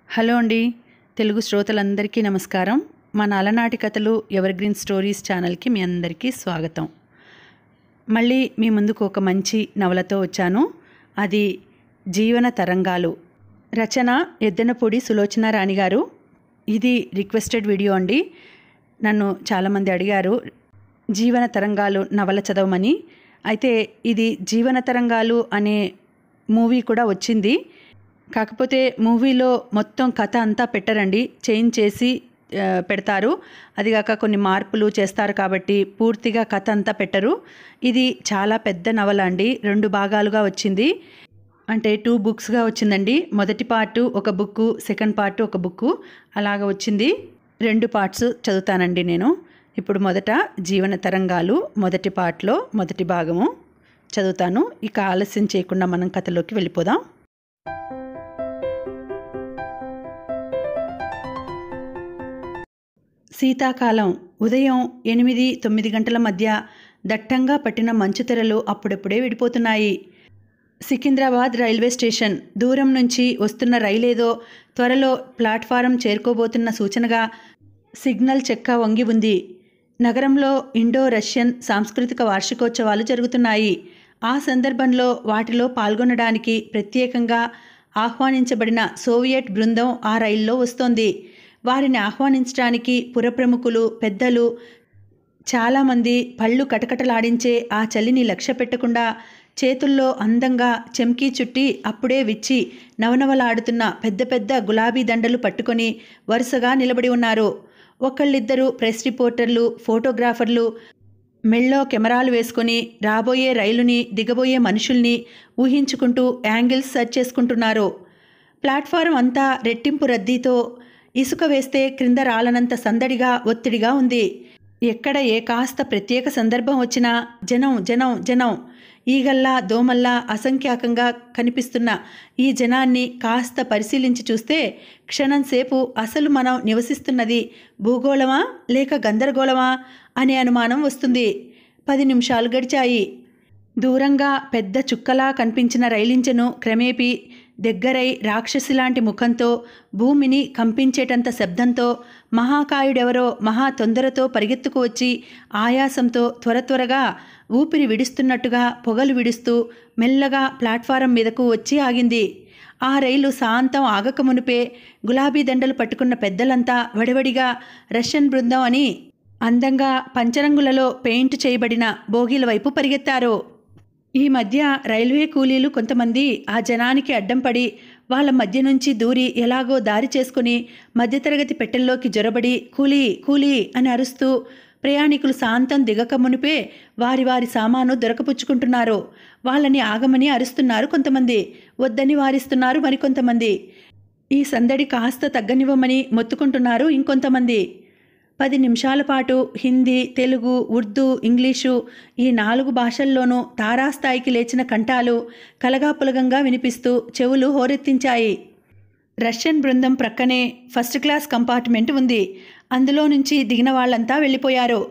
Hello అండి, తెలుగు శ్రోతలందరికీ నమస్కారం. మన అలనాటి కథలు ఎవర్గ్రీన్ స్టోరీస్ ఛానల్కి మీ అందరికీ స్వాగతం. మళ్ళీ మీ ముందుకు ఒక మంచి నవలతో వచ్చాను. అది జీవన తరంగాలు. రచన ఎద్దనపూడి సులోచన రాణి గారు. ఇది రిక్వెస్టెడ్ వీడియో అండి. నన్ను చాలామంది అడిగారు జీవన తరంగాలు నవల చదవమని. అయితే ఇది జీవన తరంగాలు అనే మూవీ కూడా వచ్చింది. కాకపోతే మూవీలో మొత్తం కథ అంతా పెట్టరండి, చేంజ్ చేసి పెడతారు. అదిగాక కొన్ని మార్పులు చేస్తారు కాబట్టి పూర్తిగా కథ అంతా పెట్టరు. ఇది చాలా పెద్ద నవల అండి. 2 భాగాలుగా వచ్చింది, అంటే 2 బుక్స్గా వచ్చిందండి. మొదటి పార్టు ఒక బుక్కు, సెకండ్ పార్టు ఒక బుక్కు, అలాగ వచ్చింది. 2 పార్ట్స్ చదువుతానండి నేను. ఇప్పుడు మొదట జీవన తరంగాలు మొదటి పార్ట్లో మొదటి భాగము చదువుతాను. ఇక ఆలస్యం చేయకుండా మనం కథలోకి వెళ్ళిపోదాం. శీతాకాలం ఉదయం 8-9 గంటల మధ్య దట్టంగా పట్టిన మంచు తెరలు అప్పుడప్పుడే విడిపోతున్నాయి. సికింద్రాబాద్ రైల్వే స్టేషన్ దూరం నుంచి వస్తున్న రైలేదో త్వరలో ప్లాట్ఫారం చేరుకోబోతున్న సూచనగా సిగ్నల్ చెక్క వంగి ఉంది. నగరంలో ఇండో రష్యన్ సాంస్కృతిక వార్షికోత్సవాలు జరుగుతున్నాయి. ఆ సందర్భంలో వాటిలో పాల్గొనడానికి ప్రత్యేకంగా ఆహ్వానించబడిన సోవియట్ బృందం ఆ రైల్లో వస్తోంది. వారిని ఆహ్వానించడానికి పురప్రముఖులు, పెద్దలు చాలామంది పళ్ళు కటకటలాడించే ఆ చలిని లక్ష్య పెట్టకుండా చేతుల్లో అందంగా చెమ్కీ చుట్టి అప్పుడే విచ్చి నవనవలాడుతున్న పెద్ద పెద్ద గులాబీ దండలు పట్టుకొని వరుసగా నిలబడి ఉన్నారు. ఒకళ్ళిద్దరు ప్రెస్ రిపోర్టర్లు, ఫోటోగ్రాఫర్లు మెళ్ళో కెమెరాలు వేసుకొని రాబోయే రైలుని, దిగబోయే మనుషుల్ని ఊహించుకుంటూ యాంగిల్స్ సెర్చ్ చేసుకుంటున్నారు. ప్లాట్ఫారం అంతా రెట్టింపు రద్దీతో ఇసుక వేస్తే క్రింద రాలనంత సందడిగా, ఒత్తిడిగా ఉంది. ఎక్కడ ఏ కాస్త ప్రత్యేక సందర్భం వచ్చినా జనం జనం జనం. ఈగల్లా దోమల్లా అసంఖ్యాకంగా కనిపిస్తున్న ఈ జనాన్ని కాస్త పరిశీలించి చూస్తే క్షణంసేపు అసలు మనం నివసిస్తున్నది భూగోళమా లేక గందరగోళమా అనే అనుమానం వస్తుంది. 10 నిమిషాలు గడిచాయి. దూరంగా పెద్ద చుక్కలా కనిపించిన రైలింజను క్రమేపీ దగ్గరై రాక్షసిలాంటి ముఖంతో, భూమిని కంపించేటంత శబ్దంతో మహాకాయుడెవరో మహా తొందరతో పరిగెత్తుకు వచ్చి ఆయాసంతో త్వరగా ఊపిరి విడుస్తున్నట్టుగా పొగలు విడుస్తూ మెల్లగా ప్లాట్ఫారం మీదకు వచ్చి ఆగింది. ఆ రైలు శాంతం ఆగక మునిపే గులాబీ దండలు పట్టుకున్న పెద్దలంతా వడివడిగా రష్యన్ బృందం అని అందంగా పంచరంగులలో పెయింట్ చేయబడిన బోగీల వైపు పరిగెత్తారు. ఈ మధ్య రైల్వే కూలీలు కొంతమంది ఆ జనానికి అడ్డం పడి వాళ్ళ మధ్య నుంచి దూరి ఎలాగో దారి చేసుకుని మధ్యతరగతి పెట్టెల్లోకి జొరబడి కూలీ కూలీ అని అరుస్తూ ప్రయాణికులు శాంతం దిగక మునిపే వారి వారి సామాను దొరకపుచ్చుకుంటున్నారు. వాళ్ళని ఆగమని అరుస్తున్నారు కొంతమంది, వద్దని వారిస్తున్నారు మరికొంతమంది. ఈ సందడి కాస్త తగ్గనివ్వమని మొత్తుకుంటున్నారు ఇంకొంతమంది. 10 నిమిషాల పాటు హిందీ, తెలుగు, ఉర్దూ, ఇంగ్లీషు ఈ 4 భాషల్లోనూ తారాస్థాయికి లేచిన కంఠాలు కలగాపులగంగా వినిపిస్తూ చెవులు హోరెత్తించాయి. రష్యన్ బృందం ప్రక్కనే ఫస్ట్ క్లాస్ కంపార్ట్మెంట్ ఉంది. అందులో నుంచి దిగిన వాళ్ళంతా వెళ్ళిపోయారు.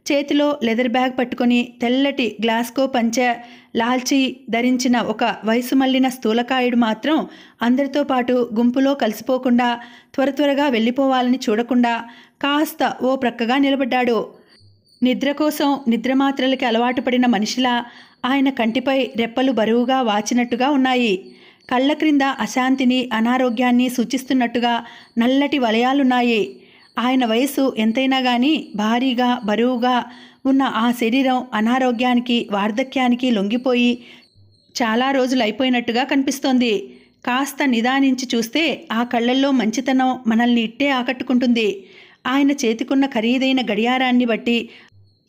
చేతిలో లెదర్ బ్యాగ్ పట్టుకొని తెల్లటి గ్లాస్కో పంచె, లాల్చీ ధరించిన ఒక వయసు మళ్ళిన స్థూలకాయుడు మాత్రం అందరితో పాటు గుంపులో కలిసిపోకుండా త్వరగా వెళ్ళిపోవాలని చూడకుండా కాస్త ఓ ప్రక్కగా నిలబడ్డాడు. నిద్ర కోసం నిద్రమాత్రలకి అలవాటు పడిన మనిషిలా ఆయన కంటిపై రెప్పలు బరువుగా వాచినట్టుగా ఉన్నాయి. కళ్ళ క్రింద అశాంతిని, అనారోగ్యాన్ని సూచిస్తున్నట్టుగా నల్లటి వలయాలున్నాయి. ఆయన వయసు ఎంతైనా కానీ భారీగా బరువుగా ఉన్న ఆ శరీరం అనారోగ్యానికి, వార్ధక్యానికి లొంగిపోయి చాలా రోజులు అయిపోయినట్టుగా కనిపిస్తోంది. కాస్త నిదానించి చూస్తే ఆ కళ్ళల్లో మంచితనం మనల్ని ఇట్టే ఆకట్టుకుంటుంది. ఆయన చేతికున్న ఖరీదైన గడియారాన్ని బట్టి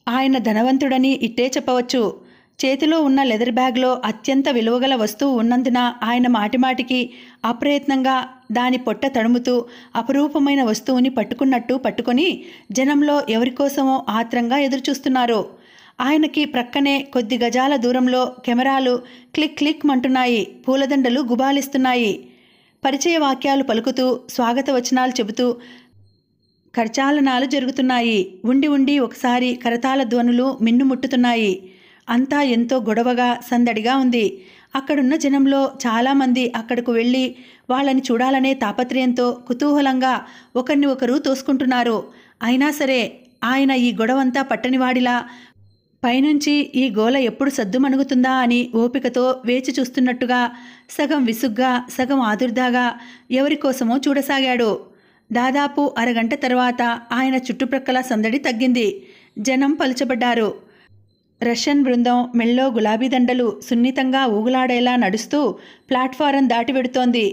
ఆయన ధనవంతుడని ఇట్టే చెప్పవచ్చు. చేతిలో ఉన్న లెదర్ బ్యాగ్లో అత్యంత విలువగల వస్తువు ఉన్నందున ఆయన మాటిమాటికి అప్రయత్నంగా దాని పొట్ట తడుముతూ అపురూపమైన వస్తువుని పట్టుకొని జనంలో ఎవరికోసమో ఆత్రంగా ఎదురుచూస్తున్నారు. ఆయనకి ప్రక్కనే కొద్ది గజాల దూరంలో కెమెరాలు క్లిక్ క్లిక్ మంటున్నాయి. పూలదండలు గుబాలిస్తున్నాయి. పరిచయ వాక్యాలు పలుకుతూ స్వాగత వచనాలు చెబుతూ కరచాలనాలు జరుగుతున్నాయి. ఉండి ఒకసారి కరతాళ ధ్వనులు మిన్నుముట్టుతున్నాయి. అంతా ఎంతో గొడవగా, సందడిగా ఉంది. అక్కడున్న జనంలో చాలామంది అక్కడకు వెళ్ళి వాళ్ళని చూడాలనే తాపత్రయంతో కుతూహలంగా ఒకరిని ఒకరు తోసుకుంటున్నారు. అయినా సరే ఆయన ఈ గొడవంతా పట్టనివాడిలా పైనుంచి ఈ గోల ఎప్పుడు సద్దుమణుగుతుందా అని ఓపికతో వేచి చూస్తున్నట్టుగా సగం విసుగ్గా సగం ఆదుర్దాగా ఎవరికోసమో చూడసాగాడు. దాదాపు అరగంట తర్వాత ఆయన చుట్టుప్రక్కల సందడి తగ్గింది. జనం పలుచబడ్డారు. రష్యన్ బృందం మెళ్ళో గులాబీ దండలు సున్నితంగా ఊగులాడేలా నడుస్తూ ప్లాట్ఫారం దాటి వెడుతోంది.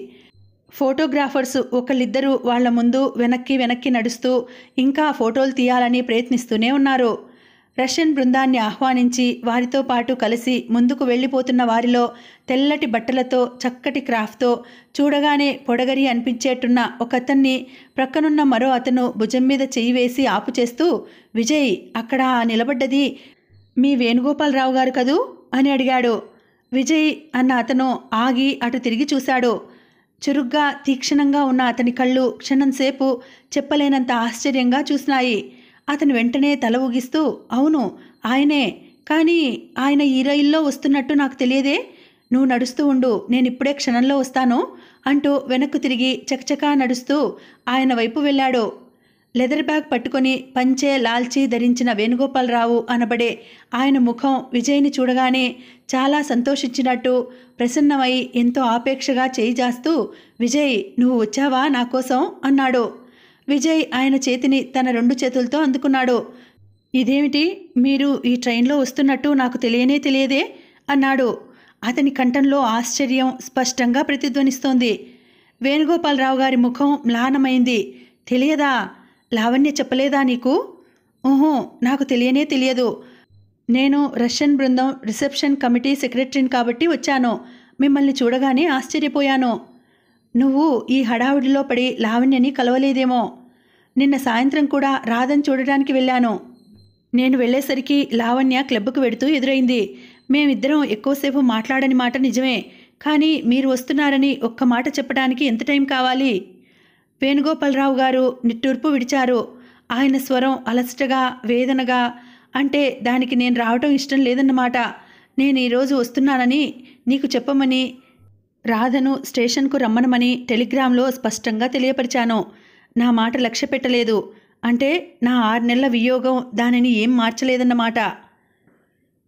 ఫోటోగ్రాఫర్స్ ఒకళ్ళిద్దరూ వాళ్ల ముందు వెనక్కి నడుస్తూ ఇంకా ఫోటోలు తీయాలని ప్రయత్నిస్తూనే ఉన్నారు. రష్యన్ బృందాన్ని ఆహ్వానించి వారితో పాటు కలిసి ముందుకు వెళ్ళిపోతున్న వారిలో తెల్లటి బట్టలతో చక్కటి క్రాఫ్ట్తో చూడగానే పొడగరి అనిపించేట్టున్న ఒకతన్ని ప్రక్కనున్న మరో అతను భుజం మీద చెయ్యి వేసి ఆపు చేస్తూ, విజయ్, అక్కడ నిలబడ్డది మీ వేణుగోపాలరావు గారు కదూ అని అడిగాడు. విజయ్ అన్న అతను ఆగి అటు తిరిగి చూశాడు. చురుగ్గా తీక్షణంగా ఉన్న అతని కళ్ళు క్షణంసేపు చెప్పలేనంత ఆశ్చర్యంగా చూసినాయి. అతను వెంటనే తల ఊగిస్తూ, అవును ఆయనే, కానీ ఆయన ఈ రైల్లో వస్తున్నట్టు నాకు తెలియదే. నువ్వు నడుస్తూ ఉండు, నేనిప్పుడే క్షణంలో వస్తాను అంటూ వెనక్కు తిరిగి చకచకా నడుస్తూ ఆయన వైపు వెళ్ళాడు. లెదర్ బ్యాగ్ పట్టుకొని పంచె లాల్చీ ధరించిన వేణుగోపాలరావు అనబడే ఆయన ముఖం విజయ్ని చూడగానే చాలా సంతోషించినట్టు ప్రసన్నమై ఎంతో ఆపేక్షగా చేయి జాస్తూ, విజయ్, నువ్వు వచ్చావా నా కోసం అన్నాడు. విజయ్ ఆయన చేతిని తన 2 చేతులతో అందుకున్నాడు. ఇదేమిటి, మీరు ఈ ట్రైన్లో వస్తున్నట్టు నాకు తెలియదే అన్నాడు. అతని కంఠంలో ఆశ్చర్యం స్పష్టంగా ప్రతిధ్వనిస్తోంది. వేణుగోపాలరావు గారి ముఖం మ్లానమైంది. తెలియదా? లావణ్య చెప్పలేదా నీకు? ఊహూ, నాకు తెలియదు. నేను రష్యన్ బృందం రిసెప్షన్ కమిటీ సెక్రటరీని కాబట్టి వచ్చాను. మిమ్మల్ని చూడగానే ఆశ్చర్యపోయాను. నువ్వు ఈ హడావుడిలో పడి లావణ్యని కలవలేదేమో. నిన్న సాయంత్రం కూడా రాధని చూడడానికి వెళ్ళాను. నేను వెళ్ళేసరికి లావణ్య క్లబ్కు వెడుతూ ఎదురైంది. మేమిద్దరం ఎక్కువసేపు మాట్లాడని మాట నిజమే, కానీ మీరు వస్తున్నారని ఒక్క మాట చెప్పడానికి ఎంత టైం కావాలి? వేణుగోపాలరావు గారు నిట్టూర్పు విడిచారు. ఆయన స్వరం అలసటగా వేదనగా. అంటే దానికి నేను రావటం ఇష్టం లేదన్నమాట. నేను ఈరోజు వస్తున్నానని నీకు చెప్పమని, రాధను స్టేషన్కు రమ్మనమని టెలిగ్రామ్లో స్పష్టంగా తెలియపరిచాను. నా మాట లక్ష్య పెట్టలేదు. అంటే నా 6 నెలల వియోగం దానిని ఏం మార్చలేదన్నమాట.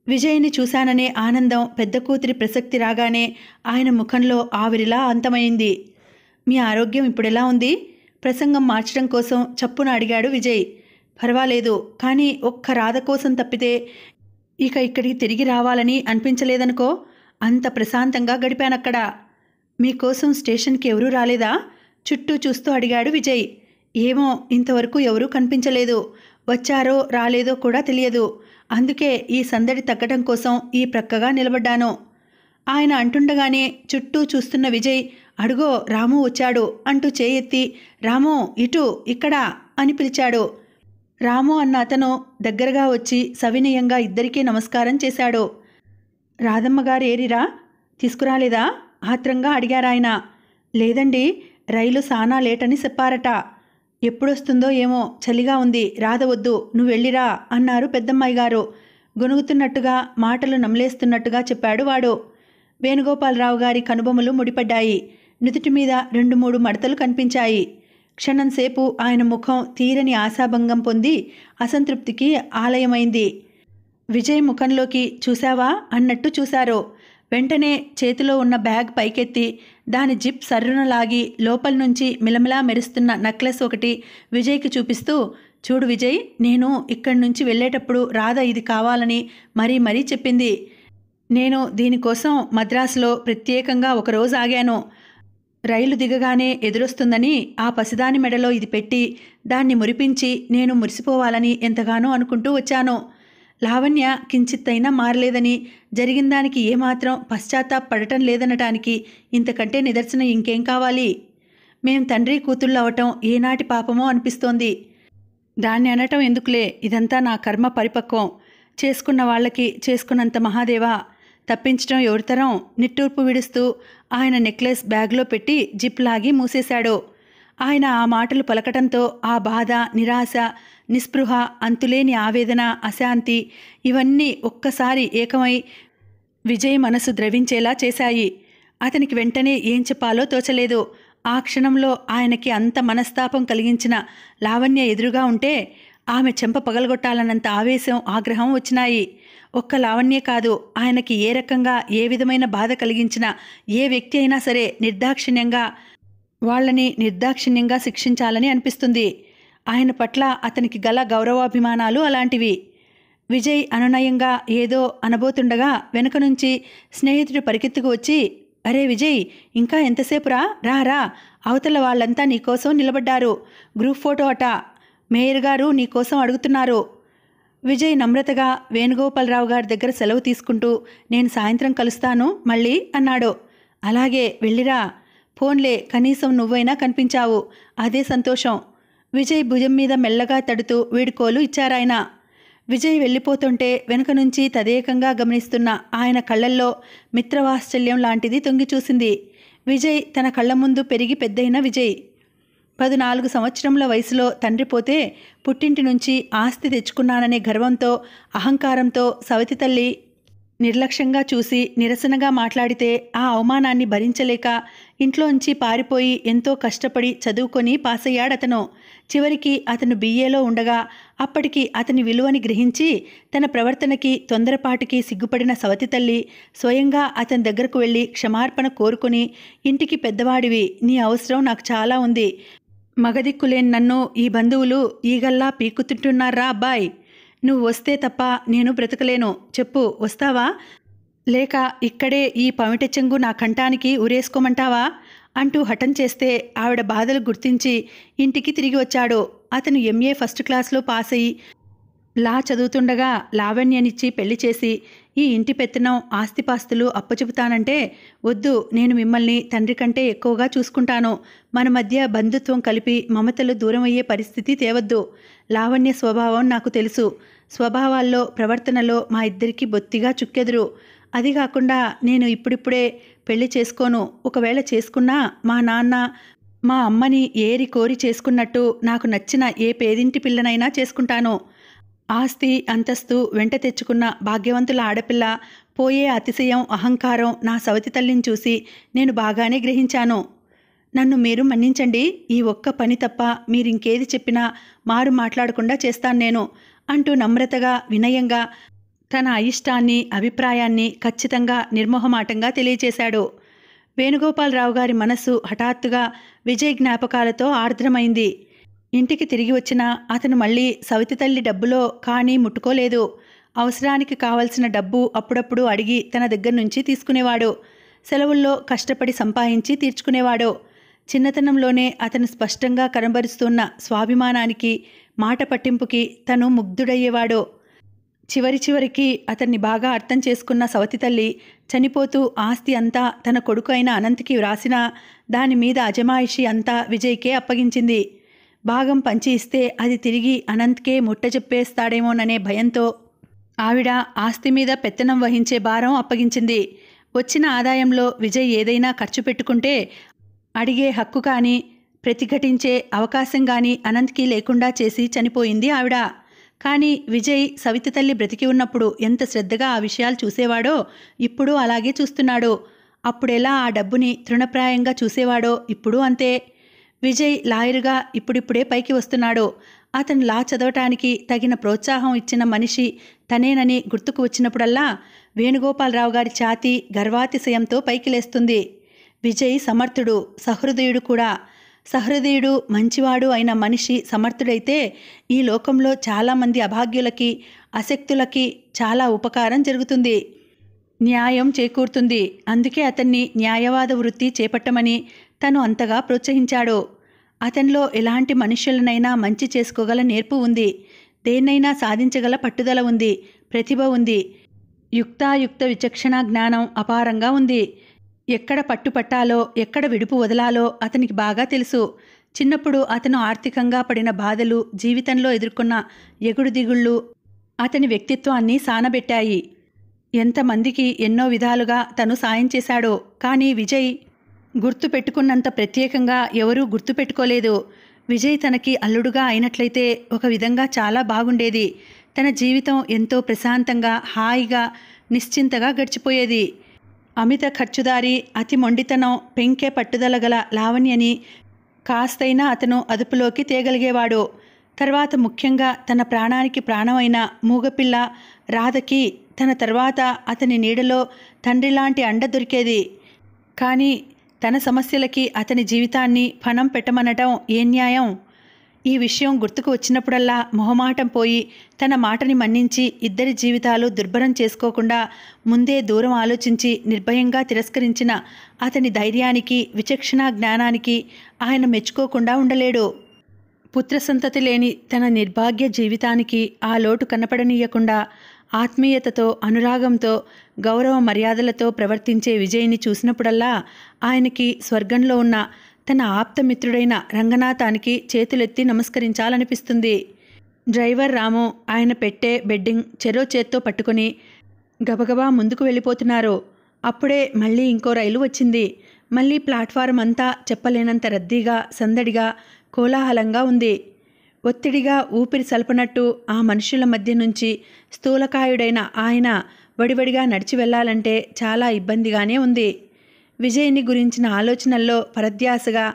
విజయ్ని చూశాననే ఆనందం పెద్ద కూతురి ప్రసక్తి రాగానే ఆయన ముఖంలో ఆవిరిలా అంతమైంది. మీ ఆరోగ్యం ఇప్పుడెలా ఉంది? ప్రసంగం మార్చడం కోసం చప్పున అడిగాడు విజయ్. పర్వాలేదు, కానీ ఒక్క రాధ కోసం తప్పితే ఇక ఇక్కడికి తిరిగి రావాలని అనిపించలేదనుకో. అంత ప్రశాంతంగా గడిపానక్కడ. మీకోసం స్టేషన్కి ఎవరూ రాలేదా? చుట్టూ చూస్తూ అడిగాడు విజయ్. ఏమో, ఇంతవరకు ఎవరూ కనిపించలేదు. వచ్చారో రాలేదో కూడా తెలియదు. అందుకే ఈ సందడి తగ్గడం కోసం ఈ ప్రక్కగా నిలబడ్డాను. ఆయన అంటుండగానే చుట్టూ చూస్తున్న విజయ్, అడుగో రాము వచ్చాడు అంటూ చేయెత్తి, రాము ఇటు, ఇక్కడ అని పిలిచాడు. రాము అన్న అతను దగ్గరగా వచ్చి సవినయంగా ఇద్దరికీ నమస్కారం చేశాడు. రాధమ్మగారు ఏరిరా? తీసుకురాలేదా? ఆత్రంగా అడిగారాయన. లేదండి, రైలు సానా లేటని చెప్పారట. ఎప్పుడొస్తుందో ఏమో, చలిగా ఉంది, రాధవద్దు, నువ్వు వెళ్ళిరా అన్నారు పెద్దమ్మాయి గారు. గొనుగుతున్నట్టుగా మాటలు నమలేస్తున్నట్టుగా చెప్పాడు వాడు. వేణుగోపాలరావు గారి కనుబొమ్మలు ముడిపడ్డాయి. నుదుటి మీద 2-3 మడతలు కనిపించాయి. క్షణంసేపు ఆయన ముఖం తీరని ఆశాభంగం పొంది అసంతృప్తికి ఆలయమైంది. విజయ్ ముఖంలోకి చూశావా అన్నట్టు చూశారు. వెంటనే చేతిలో ఉన్న బ్యాగ్ పైకెత్తి దాని జిప్ సర్రున లాగి లోపల నుంచి మిలమిలా మెరుస్తున్న నెక్లెస్ ఒకటి విజయ్కి చూపిస్తూ, చూడు విజయ్, నేను ఇక్కడి నుంచి వెళ్ళేటప్పుడు రాధ ఇది కావాలని మరీ చెప్పింది. నేను దీనికోసం మద్రాసులో ప్రత్యేకంగా ఒకరోజు ఆగాను. రైలు దిగగానే ఎదురొస్తుందని ఆ పసిదాని మెడలో ఇది పెట్టి దాన్ని మురిపించి నేను మురిసిపోవాలని ఎంతగానో అనుకుంటూ వచ్చాను. లావణ్య కించిత్తైనా మారలేదని, జరిగిన దానికి ఏమాత్రం పశ్చాత్తాపడటం లేదనటానికి ఇంతకంటే నిదర్శనం ఇంకేం కావాలి? మేం తండ్రి కూతుళ్ళు అవటం ఏనాటి పాపమో అనిపిస్తోంది. దాన్ని అనటం ఎందుకులే, ఇదంతా నా కర్మ పరిపక్వం. చేసుకున్న వాళ్ళకి చేసుకున్నంత మహాదేవా, తప్పించడం ఎవరితరం? నిట్టూర్పు విడుస్తూ ఆయన నెక్లెస్ బ్యాగ్లో పెట్టి జిప్ లాగి మూసేశాడు. ఆయన ఆ మాటలు పలకటంతో ఆ బాధ, నిరాశ, నిస్పృహ, అంతులేని ఆవేదన, అశాంతి ఇవన్నీ ఒక్కసారి ఏకమై విజయ్ మనసు ద్రవించేలా చేశాయి. అతనికి వెంటనే ఏం చెప్పాలో తోచలేదు. ఆ క్షణంలో ఆయనకి అంత మనస్తాపం కలిగించిన లావణ్య ఎదురుగా ఉంటే ఆమె చెంప పగలగొట్టాలన్నంత ఆవేశం, ఆగ్రహం వచ్చినాయి. ఒక్క లావణ్యే కాదు, ఆయనకి ఏ రకంగా ఏ విధమైన బాధ కలిగించిన ఏ వ్యక్తి అయినా సరే వాళ్ళని నిర్దాక్షిణ్యంగా శిక్షించాలని అనిపిస్తుంది. ఆయన పట్ల అతనికి గల గౌరవాభిమానాలు అలాంటివి. విజయ్ అనునయంగా ఏదో అనబోతుండగా వెనుక నుంచి స్నేహితుడు పరిగెత్తుకు వచ్చి, అరే విజయ్, ఇంకా ఎంతసేపురా, రా రా, అవతల వాళ్ళంతా నీకోసం నిలబడ్డారు, గ్రూప్ ఫోటో అట, మేయర్ గారు నీకోసం అడుగుతున్నారు. విజయ్ నమ్రతగా వేణుగోపాలరావు గారి దగ్గర సెలవు తీసుకుంటూ, నేను సాయంత్రం కలుస్తాను మళ్ళీ అన్నాడు. అలాగే వెళ్ళిరా, ఫోన్లే, కనీసం నువ్వైనా కనిపించావు, అదే సంతోషం. విజయ్ భుజం మీద మెల్లగా తడుతూ వీడుకోలు ఇచ్చారాయన. విజయ్ వెళ్ళిపోతుంటే వెనుక నుంచి తదేకంగా గమనిస్తున్న ఆయన కళ్ళల్లో మిత్రవాత్సల్యం లాంటిది తొంగి చూసింది. విజయ్ తన కళ్ళ ముందు పెరిగి పెద్దయిన విజయ్ 14 సంవత్సరముల వయసులో తండ్రి పోతే పుట్టింటి నుంచి ఆస్తి తెచ్చుకున్నాననే గర్వంతో, అహంకారంతో సవతి తల్లి నిర్లక్ష్యంగా చూసి నిరసనగా మాట్లాడితే ఆ అవమానాన్ని భరించలేక ఇంట్లోంచి పారిపోయి ఎంతో కష్టపడి చదువుకొని పాసయ్యాడతను. చివరికి అతను BAలో ఉండగా అప్పటికి అతని విలువని గ్రహించి తన ప్రవర్తనకి, తొందరపాటుకి సిగ్గుపడిన సవతి తల్లి స్వయంగా అతని దగ్గరకు వెళ్ళి క్షమార్పణ కోరుకుని, ఇంటికి పెద్దవాడివి, నీ అవసరం నాకు చాలా ఉంది, మగదిక్కులేని నన్ను ఈ బంధువులు ఈగల్లా పీక్కుతుంటున్నారా అబ్బాయ్, నువ్వు వస్తే తప్ప నేను బ్రతకలేను, చెప్పు వస్తావా, లేక ఇక్కడే ఈ పమిట చెంగు నా కంఠానికి ఉరేసుకోమంటావా అంటూ హఠం చేస్తే ఆవిడ బాధలు గుర్తించి ఇంటికి తిరిగి వచ్చాడు. అతను MA ఫస్ట్ క్లాస్లో పాస్ అయ్యి లా చదువుతుండగా లావణ్యనిచ్చి పెళ్లి చేసి ఈ ఇంటి పెత్తనం, ఆస్తిపాస్తులు అప్పచెబుతానంటే, వద్దు, నేను మిమ్మల్ని తండ్రి కంటే ఎక్కువగా చూసుకుంటాను, మన మధ్య బంధుత్వం కలిపి మమతలు దూరం అయ్యే పరిస్థితి తేవద్దు, లావణ్య స్వభావం నాకు తెలుసు, స్వభావాల్లో, ప్రవర్తనలో మా ఇద్దరికీ బొత్తిగా చుక్కెదురు, అది కాకుండా నేను ఇప్పుడిప్పుడే పెళ్లి చేసుకోను, ఒకవేళ చేసుకున్నా మా నాన్న మా అమ్మని ఏరి కోరి చేసుకున్నట్టు నాకు నచ్చిన ఏ పేదింటి పిల్లనైనా చేసుకుంటాను, ఆస్తి అంతస్తు వెంట తెచ్చుకున్న భాగ్యవంతుల ఆడపిల్ల, పోయే అతిశయం, అహంకారం నా సవతి తల్లిని చూసి నేను బాగానే గ్రహించాను, నన్ను మీరు మన్నించండి, ఈ ఒక్క పని తప్ప మీరింకేది చెప్పినా మారు మాట్లాడకుండా చేస్తాను నేను అంటూ నమ్రతగా, వినయంగా తన అయిష్టాన్ని, అభిప్రాయాన్ని ఖచ్చితంగా, నిర్మోహమాటంగా తెలియచేశాడు. వేణుగోపాలరావు గారి మనస్సు హఠాత్తుగా విజయ్ జ్ఞాపకాలతో ఆర్ద్రమైంది. ఇంటికి తిరిగి వచ్చిన అతను మళ్ళీ సవితి తల్లి డబ్బులో కానీ ముట్టుకోలేదు. అవసరానికి కావలసిన డబ్బు అప్పుడప్పుడు అడిగి తన దగ్గర నుంచి తీసుకునేవాడు. సెలవుల్లో కష్టపడి సంపాదించి తీర్చుకునేవాడు. చిన్నతనంలోనే అతను స్పష్టంగా కనబరుస్తున్న స్వాభిమానానికి, మాట పట్టింపుకి తను ముగ్ధుడయ్యేవాడు. చివరికి అతన్ని బాగా అర్థం చేసుకున్న సవతి తల్లి చనిపోతూ ఆస్తి అంతా తన కొడుకు అయిన అనంత్కి వ్రాసినా దాని మీద అజమాయిషి అంతా విజయ్కే అప్పగించింది. భాగం పంచి ఇస్తే అది తిరిగి అనంత్కే ముట్టజెప్పేస్తాడేమోననే భయంతో ఆవిడ ఆస్తి మీద పెత్తనం వహించే భారం అప్పగించింది. వచ్చిన ఆదాయంలో విజయ్ ఏదైనా ఖర్చు పెట్టుకుంటే అడిగే హక్కు కానీ, ప్రతిఘటించే అవకాశం కానీ అనంత్కి లేకుండా చేసి చనిపోయింది ఆవిడ. కానీ విజయ్ సవితి తల్లి బ్రతికి ఉన్నప్పుడు ఎంత శ్రద్ధగా ఆ విషయాలు చూసేవాడో ఇప్పుడు అలాగే చూస్తున్నాడు. అప్పుడెలా ఆ డబ్బుని తృణప్రాయంగా చూసేవాడో ఇప్పుడు అంతే. విజయ్ లాయరుగా ఇప్పుడిప్పుడే పైకి వస్తున్నాడు. అతను లా చదవటానికి తగిన ప్రోత్సాహం ఇచ్చిన మనిషి తనేనని గుర్తుకు వచ్చినప్పుడల్లా వేణుగోపాలరావు గారి ఛాతీ గర్వాతిశయంతో పైకి లేస్తుంది. విజయ్ సమర్థుడు, సహృదయుడు కూడా. సహృదయుడు, మంచివాడు అయిన మనిషి సమర్థుడైతే ఈ లోకంలో చాలామంది అభాగ్యులకి, అశక్తులకి చాలా ఉపకారం జరుగుతుంది, న్యాయం చేకూరుతుంది. అందుకే అతన్ని న్యాయవాద వృత్తి చేపట్టమని తను అంతగా ప్రోత్సహించాడు. అతనిలో ఎలాంటి మనుష్యులనైనా మంచి చేసుకోగల నేర్పు ఉంది, దేన్నైనా సాధించగల పట్టుదల ఉంది, ప్రతిభ ఉంది, యుక్తాయుక్త విచక్షణ జ్ఞానం అపారంగా ఉంది. ఎక్కడ పట్టుపట్టాలో, ఎక్కడ విడుపు వదలాలో అతనికి బాగా తెలుసు. చిన్నప్పుడు అతను ఆర్థికంగా పడిన బాధలు, జీవితంలో ఎదుర్కొన్న ఎగుడు దిగుళ్ళు అతని వ్యక్తిత్వాన్ని సానబెట్టాయి. ఎంతమందికి ఎన్నో విధాలుగా తను సాయం చేశాడో. కానీ విజయ్ గుర్తు పెట్టుకున్నంత ప్రత్యేకంగా ఎవరూ గుర్తుపెట్టుకోలేదు. విజయ్ తనకి అల్లుడుగా అయినట్లయితే ఒక విధంగా చాలా బాగుండేది. తన జీవితం ఎంతో ప్రశాంతంగా, హాయిగా, నిశ్చింతగా గడిచిపోయేది. అమిత ఖర్చుదారి, అతి మొండితనం, పెంకే పట్టుదల గల లావణ్యని కాస్తైనా అతను అదుపులోకి తేగలిగేవాడు. తర్వాత ముఖ్యంగా తన ప్రాణానికి ప్రాణమైన మూగపిల్ల రాధకి తన తర్వాత అతని నీడలో తండ్రిలాంటి అండ దొరికేది. కానీ తన సమస్యలకి అతని జీవితాన్ని పణం పెట్టమనటం ఏ న్యాయం? ఈ విషయం గుర్తుకు వచ్చినప్పుడల్లా మొహమాటం పోయి తన మాటని మన్నించి ఇద్దరి జీవితాలు దుర్భరం చేసుకోకుండా ముందే దూరం ఆలోచించి నిర్భయంగా తిరస్కరించిన అతని ధైర్యానికి, విచక్షణా జ్ఞానానికి ఆయన మెచ్చుకోకుండా ఉండలేడు. పుత్రసంతతి లేని తన నిర్భాగ్య జీవితానికి ఆ లోటు కనపడనీయకుండా ఆత్మీయతతో, అనురాగంతో, గౌరవ మర్యాదలతో ప్రవర్తించే విజయ్ని చూసినప్పుడల్లా ఆయనకి స్వర్గంలో ఉన్న తన ఆప్తమిత్రుడైన రంగనాథానికి చేతులెత్తి నమస్కరించాలనిపిస్తుంది. డ్రైవర్ రాము ఆయన పెట్టే బెడ్డింగ్ చెరో చేత్తో పట్టుకుని గబగబా ముందుకు వెళ్ళిపోతున్నారు. అప్పుడే మళ్ళీ ఇంకో రైలు వచ్చింది. మళ్ళీ ప్లాట్ఫారం అంతా చెప్పలేనంత రద్దీగా, సందడిగా, కోలాహలంగా ఉంది. ఒత్తిడిగా ఊపిరి సలపనట్టు ఆ మనుషుల మధ్య నుంచి స్థూలకాయుడైన ఆయన వడివడిగా నడిచి వెళ్ళాలంటే చాలా ఇబ్బందిగానే ఉంది. విజయ్ని గురించిన ఆలోచనల్లో పరధ్యాసగా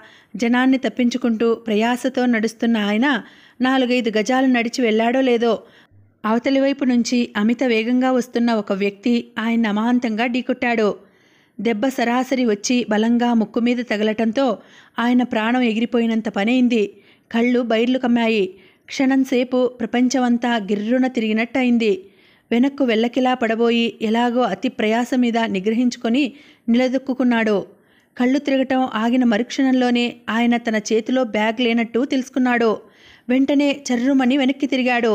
జనాన్ని తప్పించుకుంటూ ప్రయాసతో నడుస్తున్న ఆయన 4-5 గజాలు నడిచి వెళ్ళాడో లేదో అవతలి వైపు నుంచి అమిత వేగంగా వస్తున్న ఒక వ్యక్తి ఆయన అమాంతంగా ఢీకొట్టాడు. దెబ్బ సరాసరి వచ్చి బలంగా ముక్కు మీద తగలటంతో ఆయన ప్రాణం ఎగిరిపోయినంత పనైంది. కళ్ళు బైర్లు కమ్మాయి. క్షణంసేపు ప్రపంచమంతా గిర్రున తిరిగినట్టయింది. వెనక్కు వెళ్ళకిలా పడబోయి ఎలాగో అతి ప్రయాస మీద నిగ్రహించుకొని నిలదొక్కున్నాడు. కళ్ళు తిరగటం ఆగిన మరుక్షణంలోనే ఆయన తన చేతిలో బ్యాగ్ లేనట్టు తెలుసుకున్నాడు. వెంటనే చర్రుమని వెనక్కి తిరిగాడు.